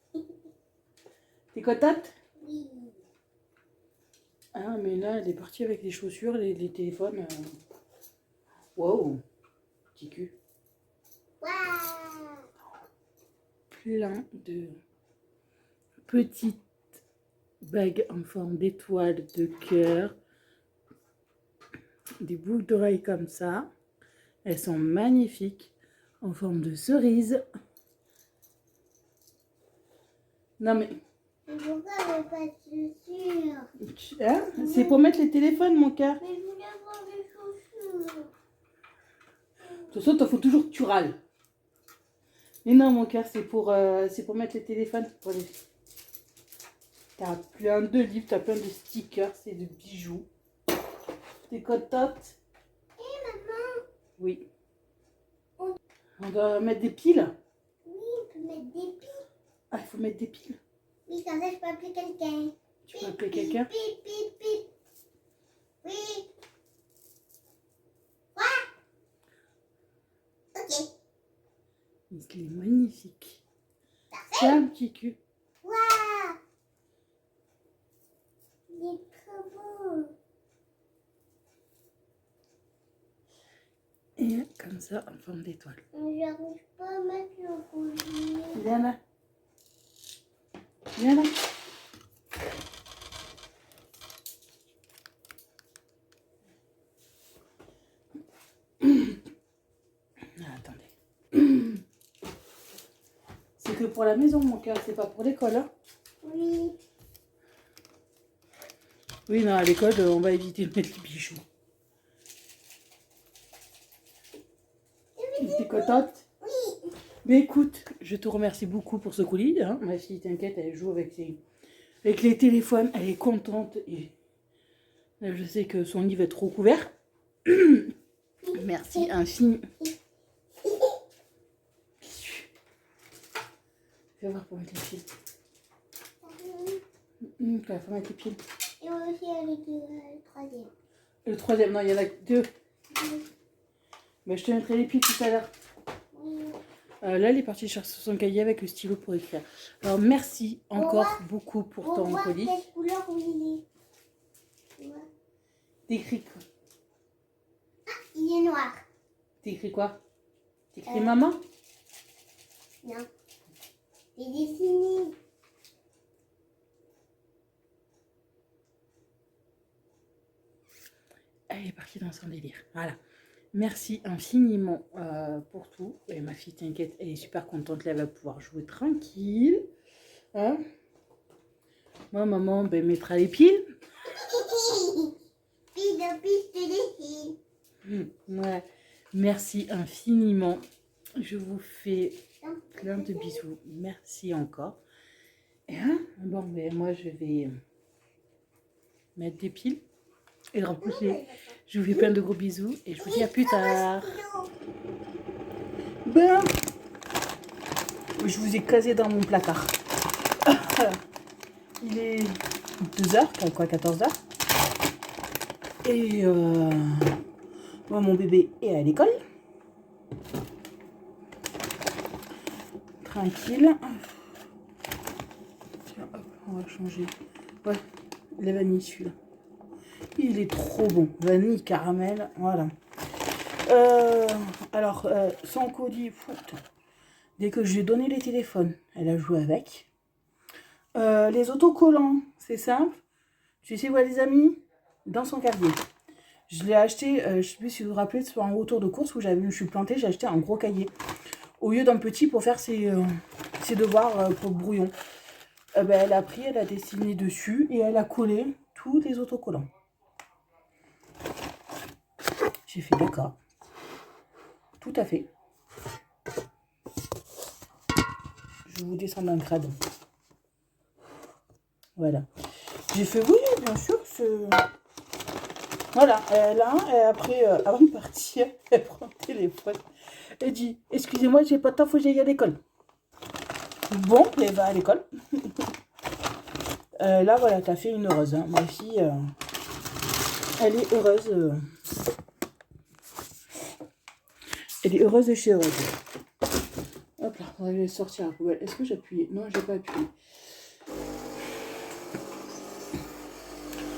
T'es contente? Oui. Ah, mais là, elle est partie avec les chaussures, les téléphones. Wow, petit cul. Waouh. Plein de petites bagues en forme d'étoile, de cœur. Des boucles d'oreilles comme ça. Elles sont magnifiques, en forme de cerise. Non mais... Mais pourquoi elle veut pas de chaussures? Hein? C'est pour mettre les téléphones, mon cœur. Mais je voulais avoir des chaussures. De toute façon, il faut toujours que tu râles. Mais non, mon cœur, c'est pour mettre les téléphones. T'as plein de livres, t'as plein de stickers et de bijoux. T'es contente? Maman. Oui. On doit mettre des piles? Oui, on peut mettre des piles. Ah, il faut mettre des piles. Oui, comme ça, je peux appeler quelqu'un. Tu peux appeler quelqu'un? Pip, pip, pip. Oui. Quoi? Ok. Il est magnifique. Parfait. C'est un petit cul. Waouh. Il est trop beau. Et comme ça, en forme d'étoile. J'arrive pas à mettre le collier. Viens là. Viens là. Ah, attendez. C'est que pour la maison, mon cœur, c'est pas pour l'école. Hein? Oui. Oui, non, à l'école, on va éviter de mettre les bijoux. T'es contente? Oui. Mais écoute, je te remercie beaucoup pour ce colis. Hein. Ma fille, t'inquiète, elle joue avec les téléphones. Elle est contente. Et là, je sais que son lit va être recouvert. Merci infiniment. Fais voir pour mettre les pieds. Faut mettre les pieds. Et aussi avec le troisième. Le troisième, non, il y en a que 2. Mais je te mettrai les pieds tout à l'heure. Oui. Là, elle est partie chercher son cahier avec le stylo pour écrire. Alors, merci encore beaucoup pour ton colis. Quelle couleur il est? Tu vois? T'écris quoi? Il est noir. T'écris quoi? T'écris maman? Non. C'est dessiné. Elle est partie dans son délire. Voilà. Merci infiniment pour tout. Et ma fille, t'inquiète, elle est super contente. Là, elle va pouvoir jouer tranquille. Hein? Moi, maman, ben, mettra les piles. Pile de piste dessine. Ouais. Merci infiniment. Je vous fais plein de bisous. Merci encore. Et hein? Bon, ben, moi, je vais mettre des piles et le repousser. Je vous fais plein de gros bisous et je vous dis à plus tard. Ben, je vous ai casé dans mon placard. Il est 2h, quoi, 14h. Et moi, mon bébé est à l'école. Tranquille. Tiens, hop, on va changer. Ouais, la vanille, celui-là. Il est trop bon. Vanille, caramel, voilà. Alors, son colis, dès que je lui ai donné les téléphones, elle a joué avec. Les autocollants, c'est simple. Tu sais où elle les a mis? Dans son casier. Je l'ai acheté, je ne sais plus si vous vous rappelez, sur un retour de course où je me suis plantée, j'ai acheté un gros cahier. Au lieu d'un petit pour faire ses devoirs pour le brouillon. Ben, elle a pris, elle a dessiné dessus et elle a collé tous les autocollants. J'ai fait d'accord. Tout à fait. Je vous descends d'un grade. Voilà. J'ai fait oui, bien sûr. Voilà. Là, et après, avant de partir, elle prend le téléphone. Elle dit, excusez-moi, j'ai pas de temps, faut que j'aille à l'école. Bon, elle va à l'école. Là, voilà, t'as fait une heureuse. Hein. Ma fille, elle est heureuse. Elle est heureuse de chez heureuse. Hop là, on va aller sortir la poubelle. Est-ce que j'ai appuyé? Non, j'ai pas appuyé.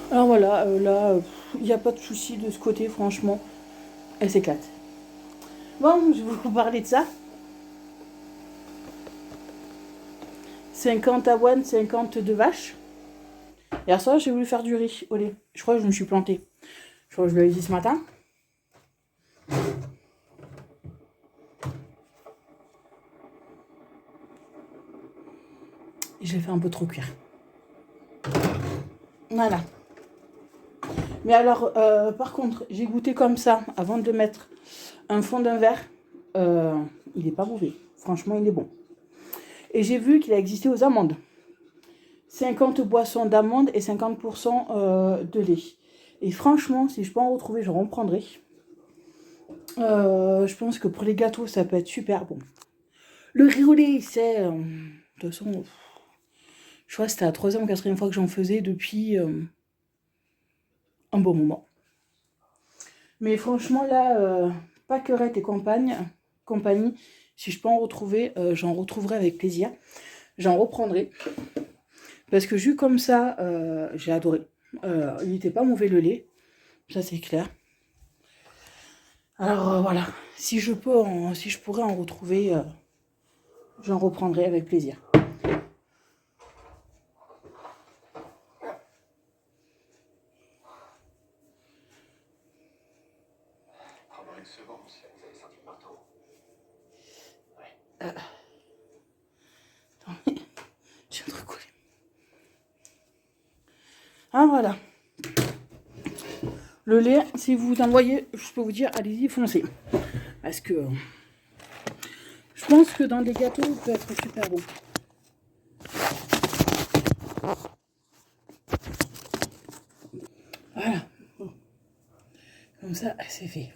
Alors voilà, là, il n'y a pas de souci de ce côté, franchement. Elle s'éclate. Bon, je vais vous parler de ça. 50 avoine, 50 de vache. Hier soir, j'ai voulu faire du riz au lait. Je crois que je me suis plantée. Je crois que je l'avais dit ce matin. Et je l'ai fait un peu trop cuire. Voilà. Mais alors, par contre, j'ai goûté comme ça, avant de mettre un fond d'un verre. Il n'est pas mauvais. Franchement, il est bon. Et j'ai vu qu'il a existé aux amandes. 50 boissons d'amandes et 50% de lait. Et franchement, si je peux en retrouver, je reprendrai. Je pense que pour les gâteaux, ça peut être super bon. Le riz au lait, c'est... de toute façon, je crois que c'était la 3e ou 4e fois que j'en faisais depuis un bon moment. Mais franchement, là, Pâquerette et compagnie, si je peux en retrouver, j'en retrouverai avec plaisir. J'en reprendrai. Parce que juste comme ça, j'ai adoré. Il n'était pas mauvais le lait. Ça, c'est clair. Alors, voilà. Si je pourrais en retrouver, j'en reprendrai avec plaisir. Pendant une seconde, vous avez senti le marteau. Ouais. Attends, je viens de recoller. Ah, voilà. Le lait, si vous en voyez, je peux vous dire, allez-y, foncez. Parce que je pense que dans des gâteaux, il peut être super bon. Voilà. Comme ça, c'est fait.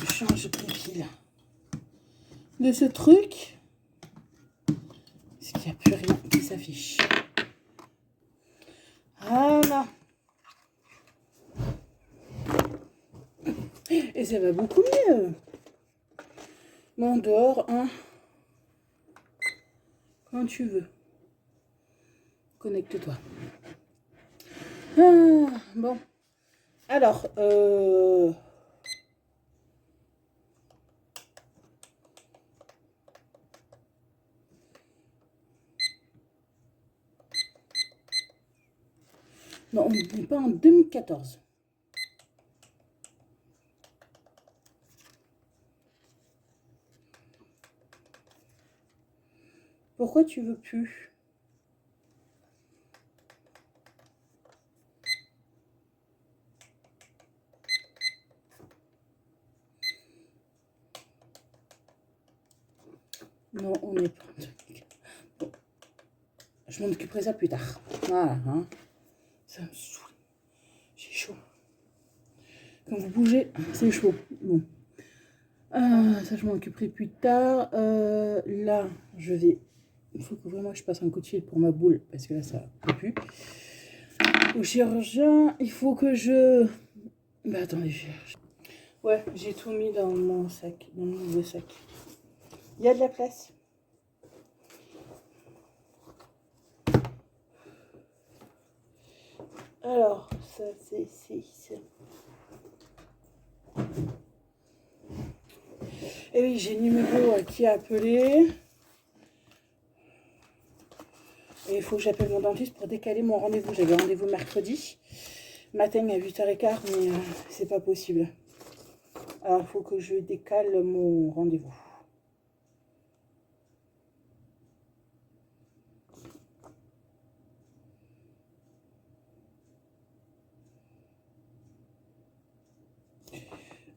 Je change les piles de ce truc. Parce qu'il n'y a plus rien qui s'affiche. Voilà. Et ça va beaucoup mieux. Bon, dehors, hein. Quand tu veux. Connecte-toi. Bon. Alors, non, on n'est pas en 2014. Pourquoi tu veux plus? Non, on n'est pas en 2014. Bon, je m'en occuperai ça plus tard. Voilà, hein. Ça me saoule. J'ai chaud. Quand vous bougez, c'est chaud. Bon. Ça, je m'en occuperai plus tard. Là, je vais... Il faut que vraiment je passe un coup de fil pour ma boule, parce que là, ça ne peut plus. Au chirurgien, il faut que je... Bah, attendez, ouais, j'ai tout mis dans mon sac, dans mon nouveau sac. Il y a de la place. Alors, ça, c'est ici. Et oui, j'ai le numéro à qui appeler. Et il faut que j'appelle mon dentiste pour décaler mon rendez-vous. J'avais rendez-vous mercredi matin à 8h15, mais c'est pas possible. Alors, il faut que je décale mon rendez-vous.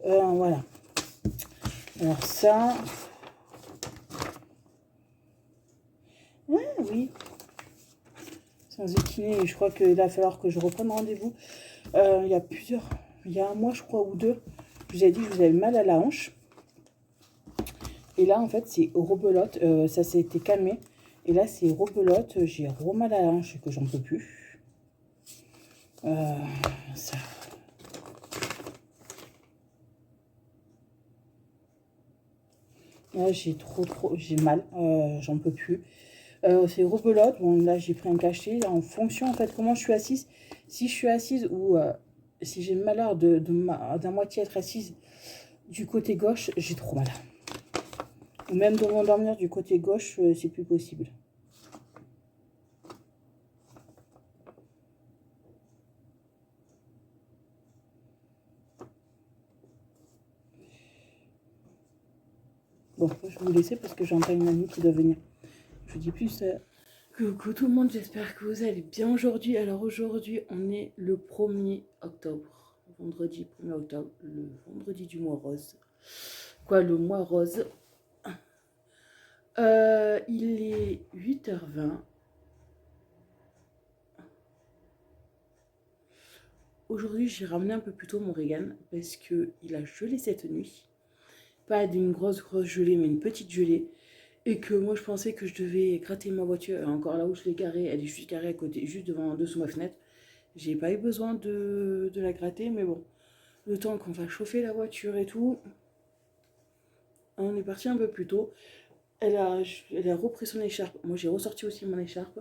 Voilà. Alors ça... Ouais, oui. Sans équiner, je crois qu'il va falloir que je reprenne rendez-vous. Il y a plusieurs... Il y a un mois, je crois, ou deux. Je vous ai dit que je vous avais mal à la hanche. Et là, en fait, c'est rebelote. Ça s'était calmé. Et là, c'est rebelote. J'ai mal à la hanche et que j'en peux plus. Ça... Là, j'ai mal. J'en peux plus. C'est rebelote. Bon, là, j'ai pris un cachet. En fonction, en fait, comment je suis assise. Si je suis assise ou si j'ai le malheur d'un moitié être assise du côté gauche, j'ai trop mal. Ou même de m'endormir du côté gauche, c'est plus possible. Bon, je vais vous laisser parce que j'entends une amie qui doit venir. Je vous dis plus. Coucou tout le monde, j'espère que vous allez bien aujourd'hui. Alors aujourd'hui, on est le 1er octobre. Vendredi 1er octobre, le vendredi du mois rose. Quoi, le mois rose. Il est 8h20. Aujourd'hui, j'ai ramené un peu plus tôt mon Regan parce qu'il a gelé cette nuit. Pas d'une grosse gelée, mais une petite gelée. Et que moi, je pensais que je devais gratter ma voiture. Encore là où je l'ai garée, elle est juste garée à côté, juste dessous ma fenêtre. J'ai pas eu besoin de la gratter, mais bon. Le temps qu'on va chauffer la voiture et tout, on est parti un peu plus tôt. Elle a repris son écharpe. Moi, j'ai ressorti aussi mon écharpe.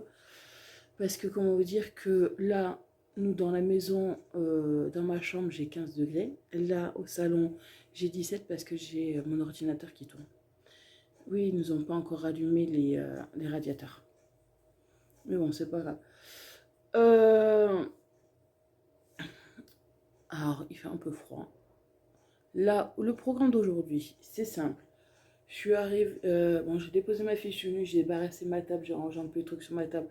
Parce que, comment vous dire que là, nous, dans la maison, dans ma chambre, j'ai 15 degrés. Là, au salon, j'ai 17 parce que j'ai mon ordinateur qui tourne. Oui, ils nous ont pas encore allumé les radiateurs. Mais bon, c'est pas grave. Alors, il fait un peu froid. Là, le programme d'aujourd'hui, c'est simple. Je suis arrivée, bon, j'ai déposé ma fille, je suis venue, j'ai débarrassé ma table, j'ai rangé un peu de trucs sur ma table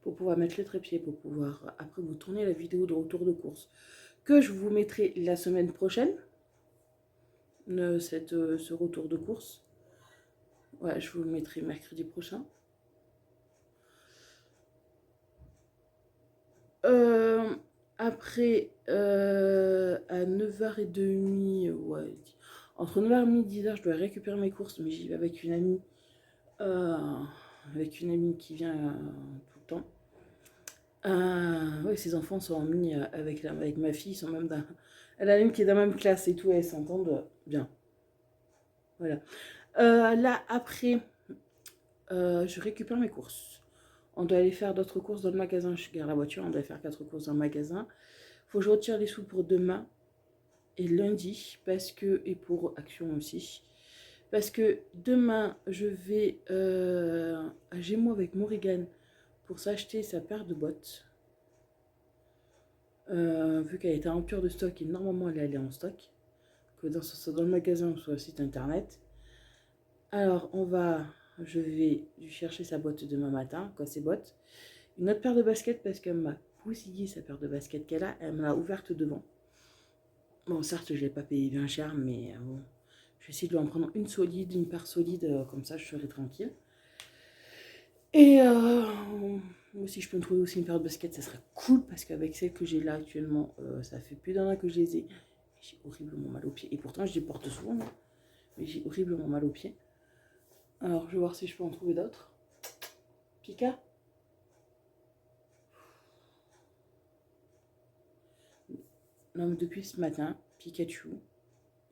pour pouvoir mettre les trépieds, pour pouvoir après vous tourner la vidéo de retour de course que je vous mettrai la semaine prochaine, ce retour de course. Ouais, je vous le mettrai mercredi prochain. Après, à 9h30, ouais, entre 9h30 et 10h, je dois récupérer mes courses, mais j'y vais avec une amie. Qui vient tout le temps. Oui, ses enfants sont amis avec ma fille, ils sont même dans... Elle a une qui est dans la même classe et tout, elles s'entendent bien. Voilà. Là, après, je récupère mes courses. On doit aller faire d'autres courses dans le magasin. Je gare la voiture, on doit faire 4 courses dans le magasin. Faut que je retire les sous pour demain et lundi, parce que, et pour Action aussi. Parce que demain, je vais à Gémeaux avec Morrigan pour s'acheter sa paire de bottes. Vu qu'elle était en rupture de stock et normalement elle est allée en stock. Que soit dans le magasin ou sur le site internet. Alors, je vais lui chercher sa botte demain matin, quoi, ses bottes. Une autre paire de baskets parce qu'elle m'a bousillé sa paire de baskets qu'elle a. Elle me l'a ouverte devant. Bon, certes, je ne l'ai pas payé bien cher, mais bon. Je vais essayer de lui en prendre une solide, une paire solide, comme ça je serai tranquille. Et si je peux me trouver aussi une paire de baskets, ça serait cool parce qu'avec celles que j'ai là actuellement, ça fait plus d'un an que je les ai. J'ai horriblement mal aux pieds. Et pourtant, je les porte souvent, hein, mais j'ai horriblement mal aux pieds. Alors, je vais voir si je peux en trouver d'autres. Pika? Non, mais depuis ce matin, Pikachu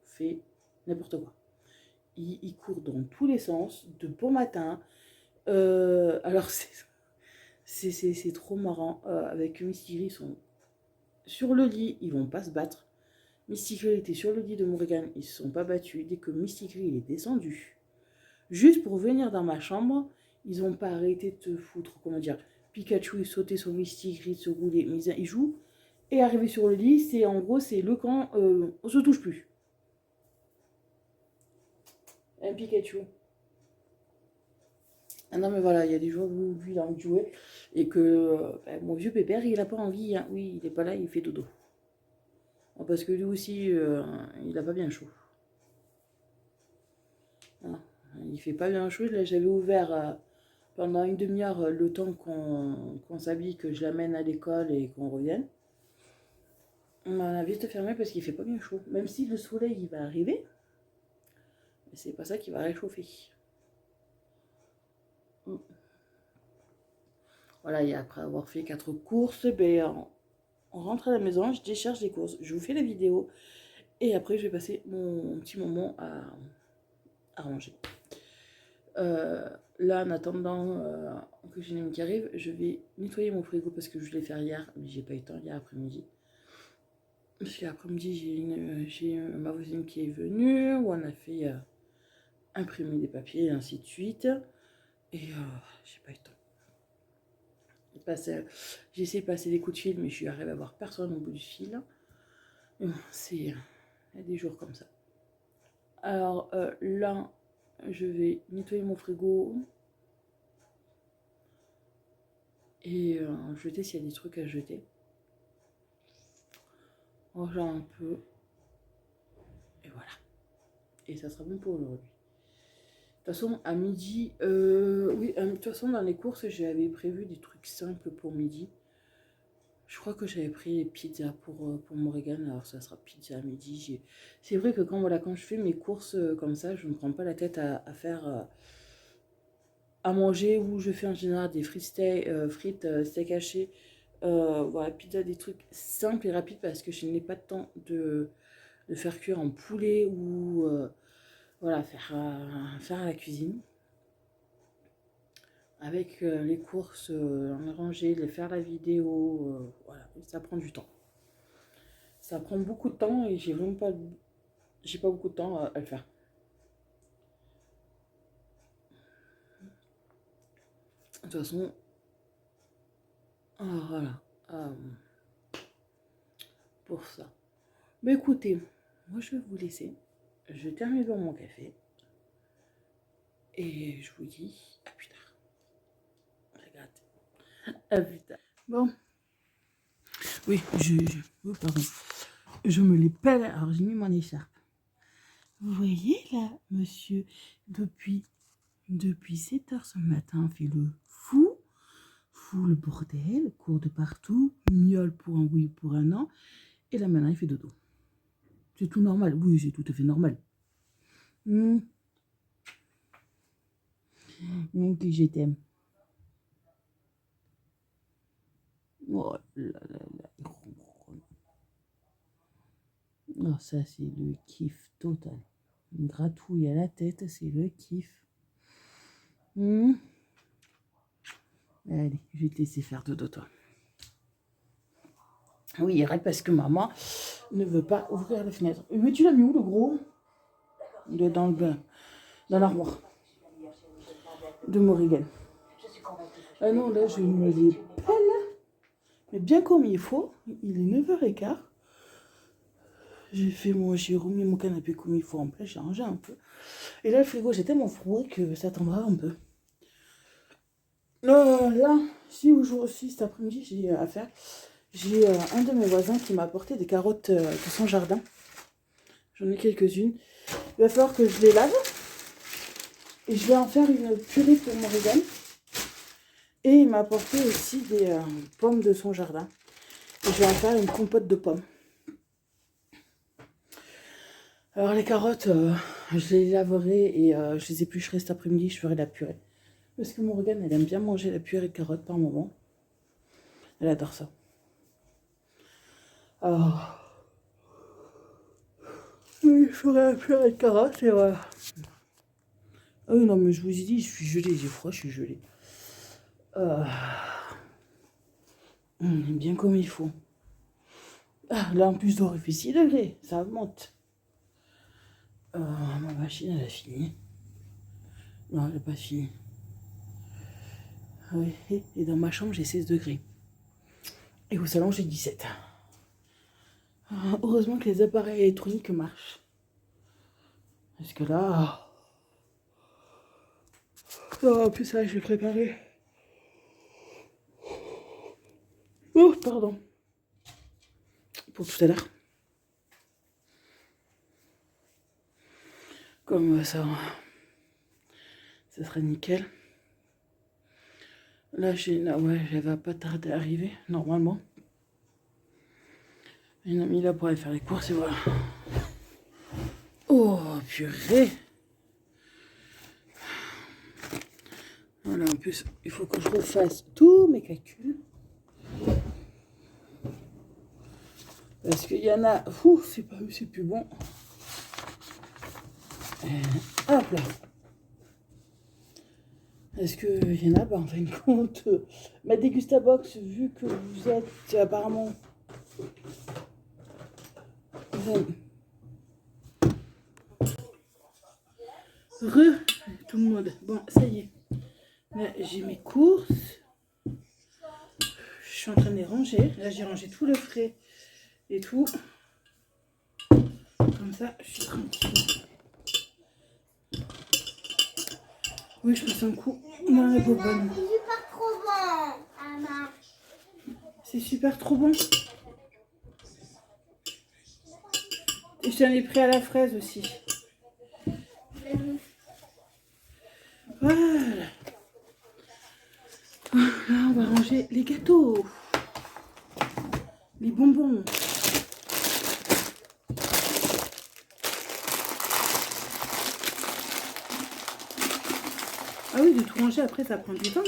fait n'importe quoi. Il court dans tous les sens, de bon matin. Alors, c'est trop marrant. Avec Mystigris, ils sont sur le lit, ils vont pas se battre. Mystigris était sur le lit de Morrigan, ils se sont pas battus. Dès que Mystigris il est descendu, juste pour venir dans ma chambre, ils ont pas arrêté de te foutre, comment dire. Pikachu il sautait sur Mystigris, se roulait, mais ils jouent. Et arrivé sur le lit, c'est en gros, c'est le camp, on se touche plus. Un Pikachu. Ah non, mais voilà, il y a des jours où lui, il a envie de jouer. Et que mon vieux pépère, il a pas envie. Hein. Oui, il est pas là, il fait dodo. Parce que lui aussi, il a pas bien chaud. Voilà. Il fait pas bien chaud. Là, j'avais ouvert pendant une demi-heure le temps qu'on s'habille, que je l'amène à l'école et qu'on revienne. On a vite fermé parce qu'il fait pas bien chaud. Même si le soleil, il va arriver, mais c'est pas ça qui va réchauffer. Voilà, et après avoir fait 4 courses, ben, on rentre à la maison, je décharge les courses, je vous fais la vidéo et après je vais passer mon petit moment à ranger. Là, en attendant que j'ai une amie qui arrive, je vais nettoyer mon frigo parce que je voulais faire hier, mais j'ai pas eu le temps hier après-midi. Parce qu'après-midi, j'ai ma voisine qui est venue, où on a fait imprimer des papiers et ainsi de suite. Et j'ai pas eu le temps. J'ai essayé de passer des coups de fil, mais je suis arrivée à voir personne au bout du fil. Il y a des jours comme ça. Alors là, je vais nettoyer mon frigo et jeter s'il y a des trucs à jeter. Ranger un peu. Et voilà. Et ça sera bon pour aujourd'hui. De toute façon, à midi, oui, de toute façon, dans les courses, j'avais prévu des trucs simples pour midi. Je crois que j'avais pris pizza pour Morrigan, alors ça sera pizza à midi. C'est vrai que quand je fais mes courses comme ça, je ne me prends pas la tête à faire à manger, ou je fais en général des frites steak haché. Voilà, pizza, des trucs simples et rapides parce que je n'ai pas de temps de faire cuire en poulet ou voilà, faire à la cuisine. Avec les courses, ranger, faire la vidéo, voilà, ça prend du temps. Ça prend beaucoup de temps et j'ai pas beaucoup de temps à le faire. De toute façon, voilà, pour ça. Mais écoutez, moi je vais vous laisser. Je termine dans mon café. Et je vous dis à plus tard. Regarde. À plus tard. Bon. Oui, oh, pardon. Je me les pèle. Alors j'ai mis mon écharpe. Vous voyez là, monsieur, depuis 7 heures ce matin, fait le fou le bordel, court de partout, miaule pour un oui, pour un non, et là maintenant il fait dodo. C'est tout normal, oui, c'est tout à fait normal. Donc je t'aime. Oh là là là. Oh, ça c'est le kiff total. Une gratouille à la tête, c'est le kiff. Allez, je vais te laisser faire dodo, toi. Oui, il arrête parce que maman ne veut pas ouvrir la fenêtre. Mais tu l'as mis où, le gros? Il est dans l'armoire de Morrigan. Ah non, là, je me les pèle. Mais bien comme il faut. Il est 9h15. J'ai remis mon canapé comme il faut en place. J'ai rangé un peu. Et là, le frigo, j'ai tellement froid que ça attendra un peu. Là, si cet après-midi, j'ai à faire. J'ai un de mes voisins qui m'a apporté des carottes de son jardin. J'en ai quelques-unes. Il va falloir que je les lave. Et je vais en faire une purée pour Morrigan. Et il m'a apporté aussi des pommes de son jardin. Et je vais en faire une compote de pommes. Alors les carottes, je les laverai et je les éplucherai cet après-midi. Je ferai la purée. Parce que Morrigan, elle aime bien manger la purée de carottes par moment. Elle adore ça. Alors, je ferai la purée de carottes et voilà. Ah oui, non, mais je vous ai dit, je suis gelée. J'ai froid, je suis gelée. Bien comme il faut. Ah, là, en plus d'or, il fait 6 degrés. Ça monte. Ma machine, elle a fini. Non, elle n'a pas fini. Oui, et dans ma chambre, j'ai 16 degrés. Et au salon, j'ai 17. Heureusement que les appareils électroniques marchent. Parce que là... Oh, plus ça, je vais préparer. Oh, pardon. Pour tout à l'heure. Comme ça sera nickel. Là, ouais, elle va pas tarder à arriver, normalement. Une amie là pour aller faire les courses et voilà. Oh, purée. Voilà, en plus, il faut que je refasse tous mes calculs. Parce qu'il y en a... Ouh, c'est plus bon. Hop là. Est-ce qu'il y en a? Bah, en fin de compte, ma Dégustabox, vu que vous êtes apparemment... Tout le monde. Bon, ça y est. Là, j'ai mes courses. Je suis en train de les ranger. Là, j'ai rangé tout le frais et tout. Comme ça, je suis tranquille. Oui, je passe un coup dans la bobonne. C'est super trop bon, Anna. C'est super trop bon. Et je t'en ai pris à la fraise aussi. Voilà. Là, on va ranger les gâteaux. Les bonbons. Ah oui, de tout ranger après, ça prend du temps. Hein.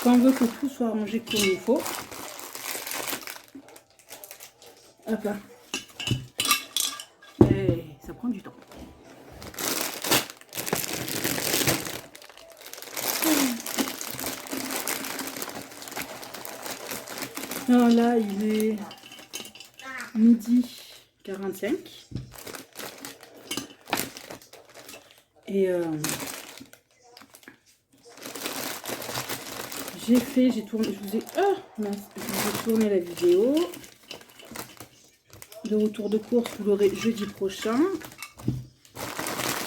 Quand on veut que tout soit rangé comme il faut. Hop là. Et ça prend du temps. Alors là, il est midi 45. Et j'ai tourné, je vous ai tourné la vidéo de retour de course, vous l'aurez jeudi prochain.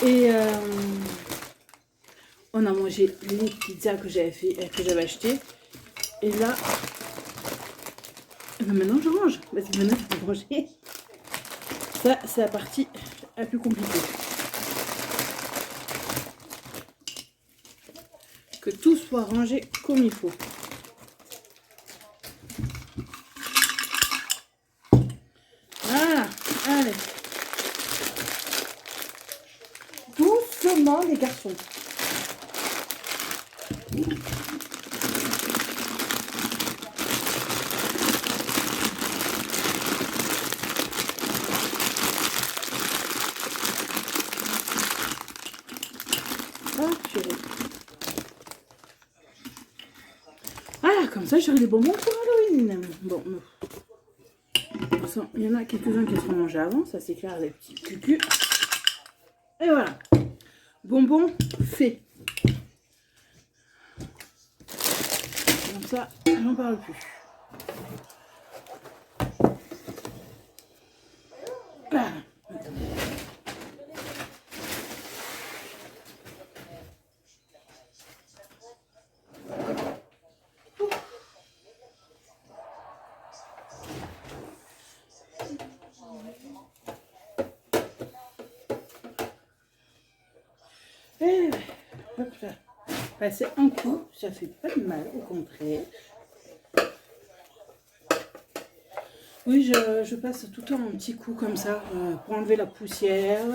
Et on a mangé les pizzas que j'avais achetées. Et là, maintenant je range, parce que maintenant il faut ranger. Ça, c'est la partie la plus compliquée. Que tout soit rangé comme il faut. Voilà, allez. Doucement les garçons. Ah, chérie. Ah, comme ça, j'aurai des bonbons pour Halloween. Bon, il y en a quelques-uns qui seront mangés avant, ça c'est clair, les petits cucus. Et voilà. Bonbons fait. Comme ça, j'en parle plus. Ah, et hop là. Passer un coup, ça fait pas de mal, au contraire. Oui, je passe tout le temps un petit coup comme ça pour enlever la poussière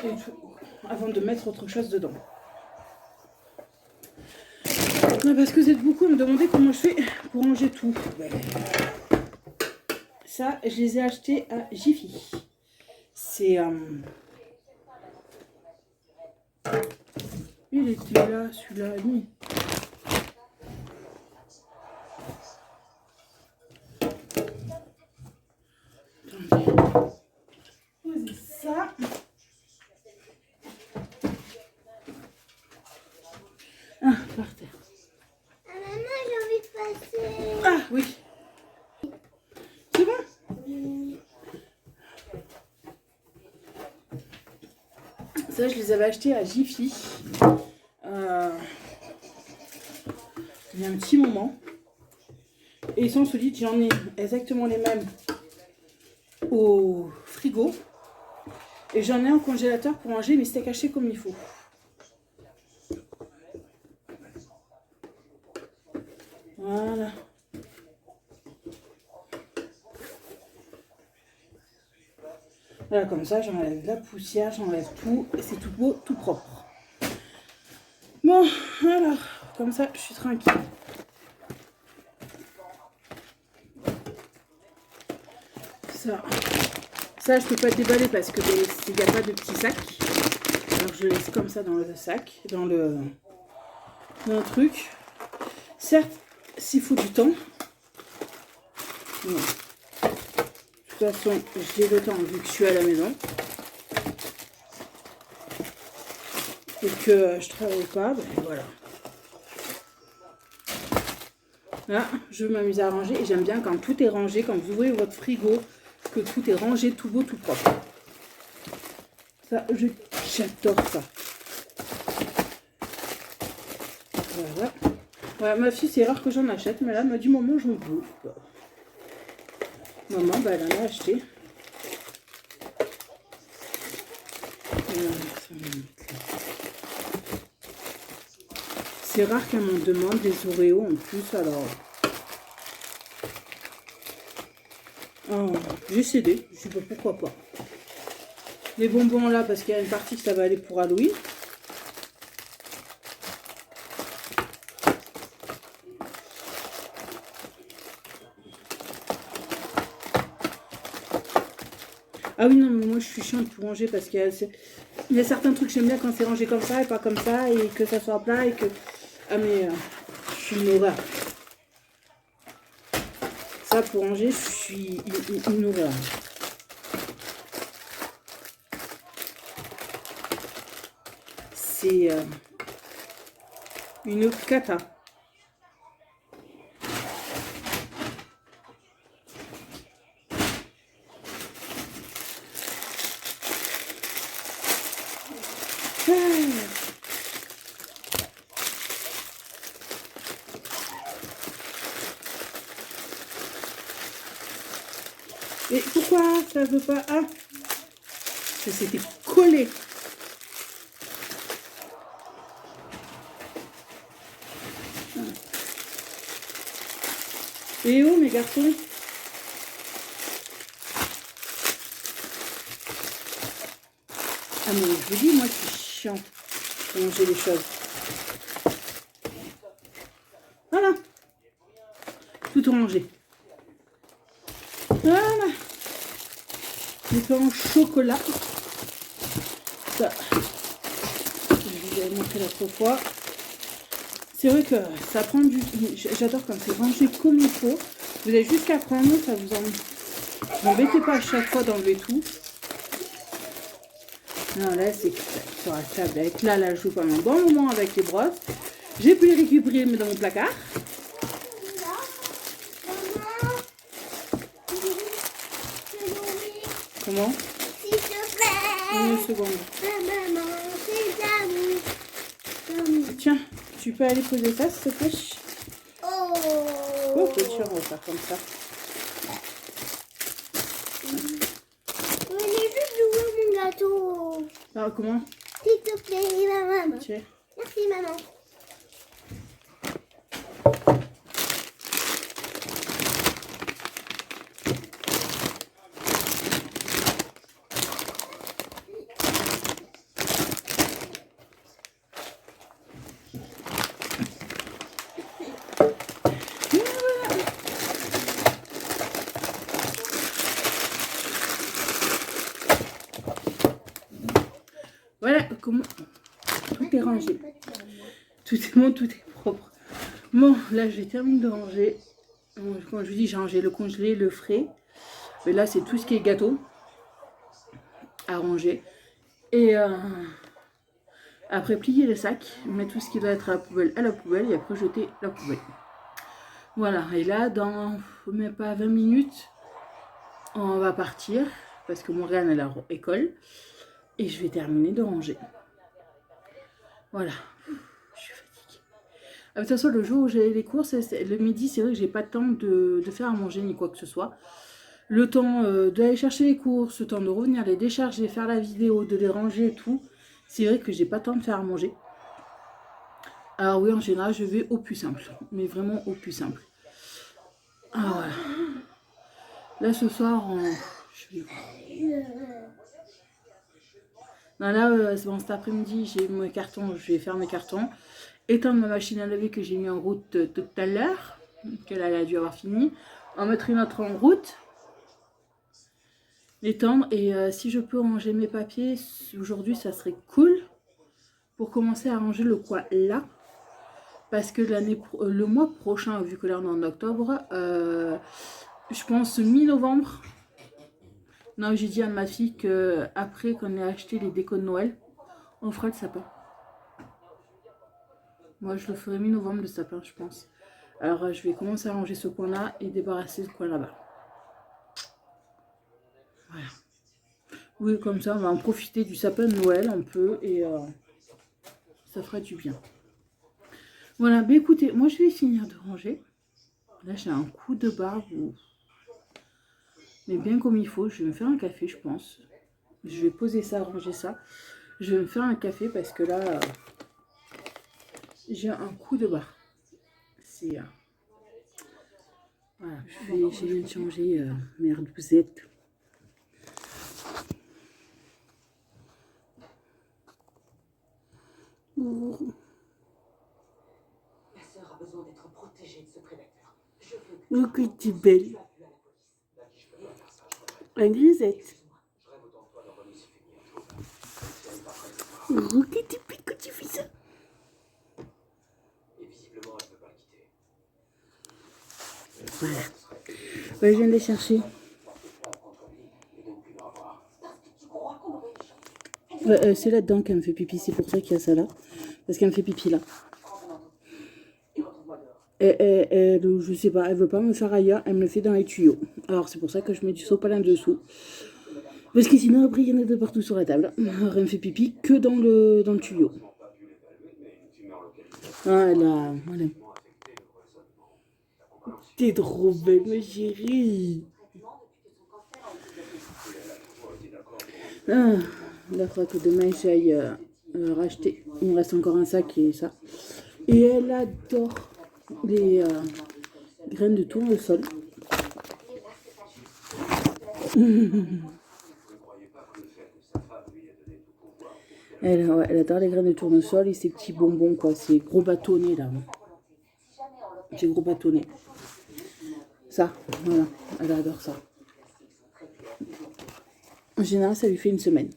et tout, avant de mettre autre chose dedans. Non, parce que vous êtes beaucoup à me demander comment je fais pour ranger tout. Ça, je les ai achetés à Jiffy. C'est... Il était là, celui-là, lui. Attendez. Posez ça. Ah, par terre. Ah, maman, j'ai envie de passer. Ah, oui. C'est bon? Ça, je les avais achetés à Jiffy. Il y a un petit moment. Et ils sont solides. J'en ai exactement les mêmes au frigo. Et j'en ai un congélateur pour ranger mes steaks hachés comme il faut. Voilà. Voilà, comme ça, j'enlève la poussière, j'enlève tout. Et c'est tout beau, tout propre. Bon, alors, comme ça, je suis tranquille. Ça, je peux pas déballer parce que il n'y a pas de petit sac. Alors, je laisse comme ça dans le sac, dans le truc. Certes, s'il faut du temps. Voilà. De toute façon, j'ai le temps vu que je suis à la maison. Et que je travaille pas, ben voilà. Là, je m'amuse à ranger et j'aime bien quand tout est rangé, quand vous ouvrez votre frigo, que tout est rangé, tout beau, tout propre. Ça, j'adore ça. Voilà. Voilà, ma fille, c'est rare que j'en achète, mais là, elle m'a dit, maman, j'en veux. Maman, bah, elle en a acheté. C'est rare qu'elle m'en demande des Oreos en plus, alors... Oh, j'ai cédé, je sais pas pourquoi pas. Les bonbons là, parce qu'il y a une partie que ça va aller pour Halloween. Ah oui, non, mais moi je suis chiante pour ranger parce qu'il y a certains trucs que j'aime bien quand c'est rangé comme ça et pas comme ça, et que ça soit plat et que... Ah mais je suis une horreur. Ça pour ranger, je suis une horreur. C'est une cata. Et pourquoi ça veut pas? Ah, ça s'était collé. Et où mes garçons? Ah mais je vous dis, moi je suis chiant pour manger les choses. Voilà. Tout rangé. Voilà. Les pains au chocolat. Ça, je vais vous avais montré l'autre fois. C'est vrai que ça prend du... J'adore quand c'est rangé comme il faut. Vous avez juste qu'à prendre, ça vous embêtez pas à chaque fois d'enlever tout. Non, là, c'est sur la tablette. Là, je joue pendant un bon moment avec les brosses. J'ai pu les récupérer, mais dans mon placard. Comment? S'il te plaît. Une seconde. Maman, c'est l'amour. Tiens, tu peux aller poser ça, s'il te plaît? Oh. Oh, tiens, on va faire comme ça. On est juste jouer mon gâteau. Alors, comment? S'il te plaît, maman. Tiens. Merci, maman. Voilà comment tout est rangé. Tout est bon, tout est propre. Bon, là, j'ai terminé de ranger. Quand je vous dis, j'ai rangé le congelé, le frais. Mais là, c'est tout ce qui est gâteau à ranger. Et après, plier le sac, mettre tout ce qui doit être à la poubelle et après jeter la poubelle. Voilà, et là, dans même pas 20 minutes, on va partir parce que Morgane est à l'école. Et je vais terminer de ranger. Voilà. Je suis fatiguée. De toute façon, le jour où j'ai les courses, le midi, c'est vrai que j'ai pas le temps de faire à manger ni quoi que ce soit. Le temps d'aller chercher les courses, le temps de revenir les décharger, faire la vidéo, de les ranger et tout. C'est vrai que j'ai pas le temps de faire à manger. Alors oui, en général, je vais au plus simple. Mais vraiment au plus simple. Ah voilà. Là, ce soir, je vais... Non, là, bon, cet après-midi, j'ai mes cartons, je vais faire mes cartons. Éteindre ma machine à laver que j'ai mis en route tout à l'heure, qu'elle a dû avoir fini. En mettre une autre en route. L'étendre. Et si je peux ranger mes papiers, aujourd'hui, ça serait cool. Pour commencer à ranger le coin là. Parce que le mois prochain, vu que là, on est en octobre, je pense mi-novembre. Non, j'ai dit à ma fille qu'après qu'on ait acheté les décos de Noël, on fera le sapin. Moi, je le ferai mi-novembre, le sapin, je pense. Alors, je vais commencer à ranger ce coin-là et débarrasser ce coin là-bas. Voilà. Oui, comme ça, on va en profiter du sapin de Noël un peu et ça fera du bien. Voilà, bah écoutez, moi, je vais finir de ranger. Là, j'ai un coup de barbe. Mais bien comme il faut, je vais me faire un café, je pense. Je vais poser ça, ranger ça. Je vais me faire un café parce que là, j'ai un coup de barre. C'est... voilà, j'ai viens de changer mes ardousettes. Ma sœur a besoin d'être protégée de ce prédateur. Oh, que tu es belle. La grisette. Oh, que tu piques quand tu fais ça. Et visiblement, elle ne peut pas le quitter. Voilà. Ouais, je viens de les chercher. C'est là-dedans qu'elle me fait pipi. C'est pour ça qu'il y a ça là. Parce qu'elle me fait pipi là. Et je sais pas, elle veut pas me faire ailleurs. Elle me le fait dans les tuyaux. Alors c'est pour ça que je mets du sopalin dessous. Parce que sinon après il y en a de partout sur la table. Alors elle me fait pipi que dans le tuyau. Voilà. Voilà. T'es trop belle ma chérie. Ah, là, il faudra que demain j'aille racheter. Il me reste encore un sac et ça. Et elle adore les graines de tournesol. Elle adore les graines de tournesol et ces petits bonbons, quoi. Ces gros bâtonnets, là. Ces gros bâtonnets. Ça, voilà. Elle adore ça. En général, ça lui fait une semaine.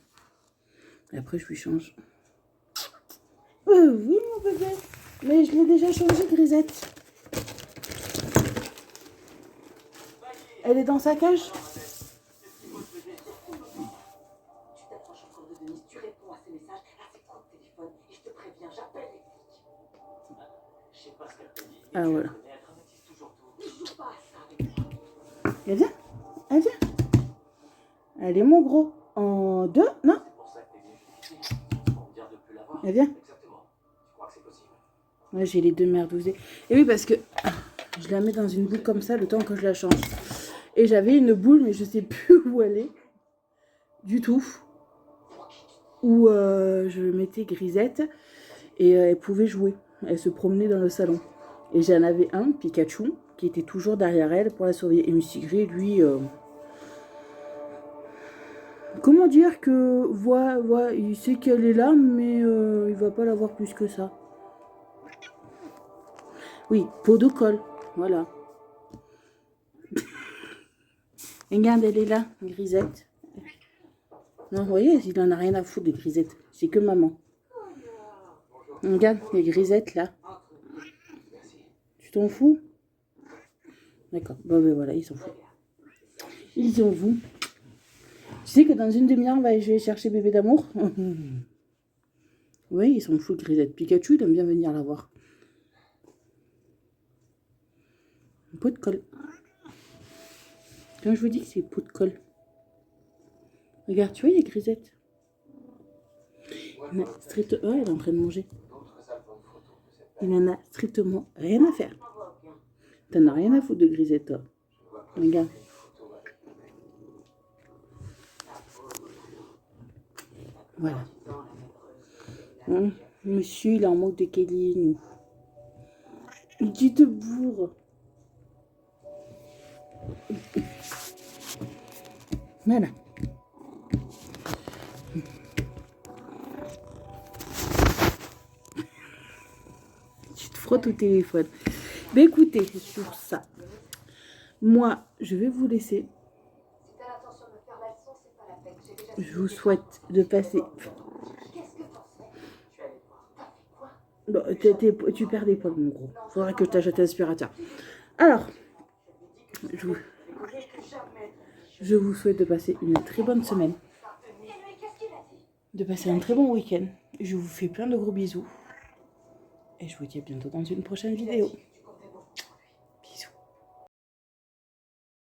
Et après, je lui change. Oui, mon bébé. Mais je l'ai déjà changé, Grisette. Elle est dans sa cage. Tu t'approches encore de Denise, tu réponds à ses messages. Là, c'est trop de téléphone. Et je te préviens, j'appelle les flics. Je sais pas ce qu'elle te dit. Ah, voilà. Elle dramatise toujours tout. Ne joue pas à ça avec moi. Elle vient. Elle vient. Allez, mon gros. En 2, non. C'est pour ça que t'es venu ici. Pour me dire de plus la voir. Elle vient. Exactement. Tu crois que c'est possible? Ouais, j'ai les deux merdousées. Et oui, parce que je la mets dans une boule comme ça le temps que je la change. Et j'avais une boule, mais je sais plus où elle est. Du tout. Où je mettais Grisette. Et elle pouvait jouer. Elle se promenait dans le salon. Et j'en avais un, Pikachu, qui était toujours derrière elle pour la surveiller. Et Monsieur Gris, lui... comment dire que... il sait qu'elle est là, mais il va pas la voir plus que ça. Oui, pot de colle. Voilà. Regarde, elle est là, Grisette. Non, vous voyez, il en a rien à foutre de Grisette. C'est que maman. Regarde, les Grisettes là. Tu t'en fous? D'accord. Bon, ben voilà, ils s'en foutent. Ils s'en foutent. Tu sais que dans une demi-heure, je vais chercher bébé d'amour. Oui, ils s'en foutent, Grisette. Pikachu, il aime bien venir la voir. Un pot de colle. Quand je vous dis que c'est pot de colle. Regarde, tu vois, il y a Grisette. Il en a strictement... Ouais, elle est en train de manger. Il en a strictement rien à faire. T'en as rien à foutre de Grisette, toi. Regarde. Voilà. Monsieur, il est en manque de Kelly, nous. Une petite bourre. Voilà. Tu te frottes au téléphone. Mais écoutez, sur ça, moi, je vais vous laisser. Je vous souhaite de passer... Bon, tu perds des poils, mon gros. Faudra que je t'achète un aspirateur. Alors, je vous souhaite de passer une très bonne semaine. De passer un très bon week-end. Je vous fais plein de gros bisous. Et je vous dis à bientôt dans une prochaine vidéo.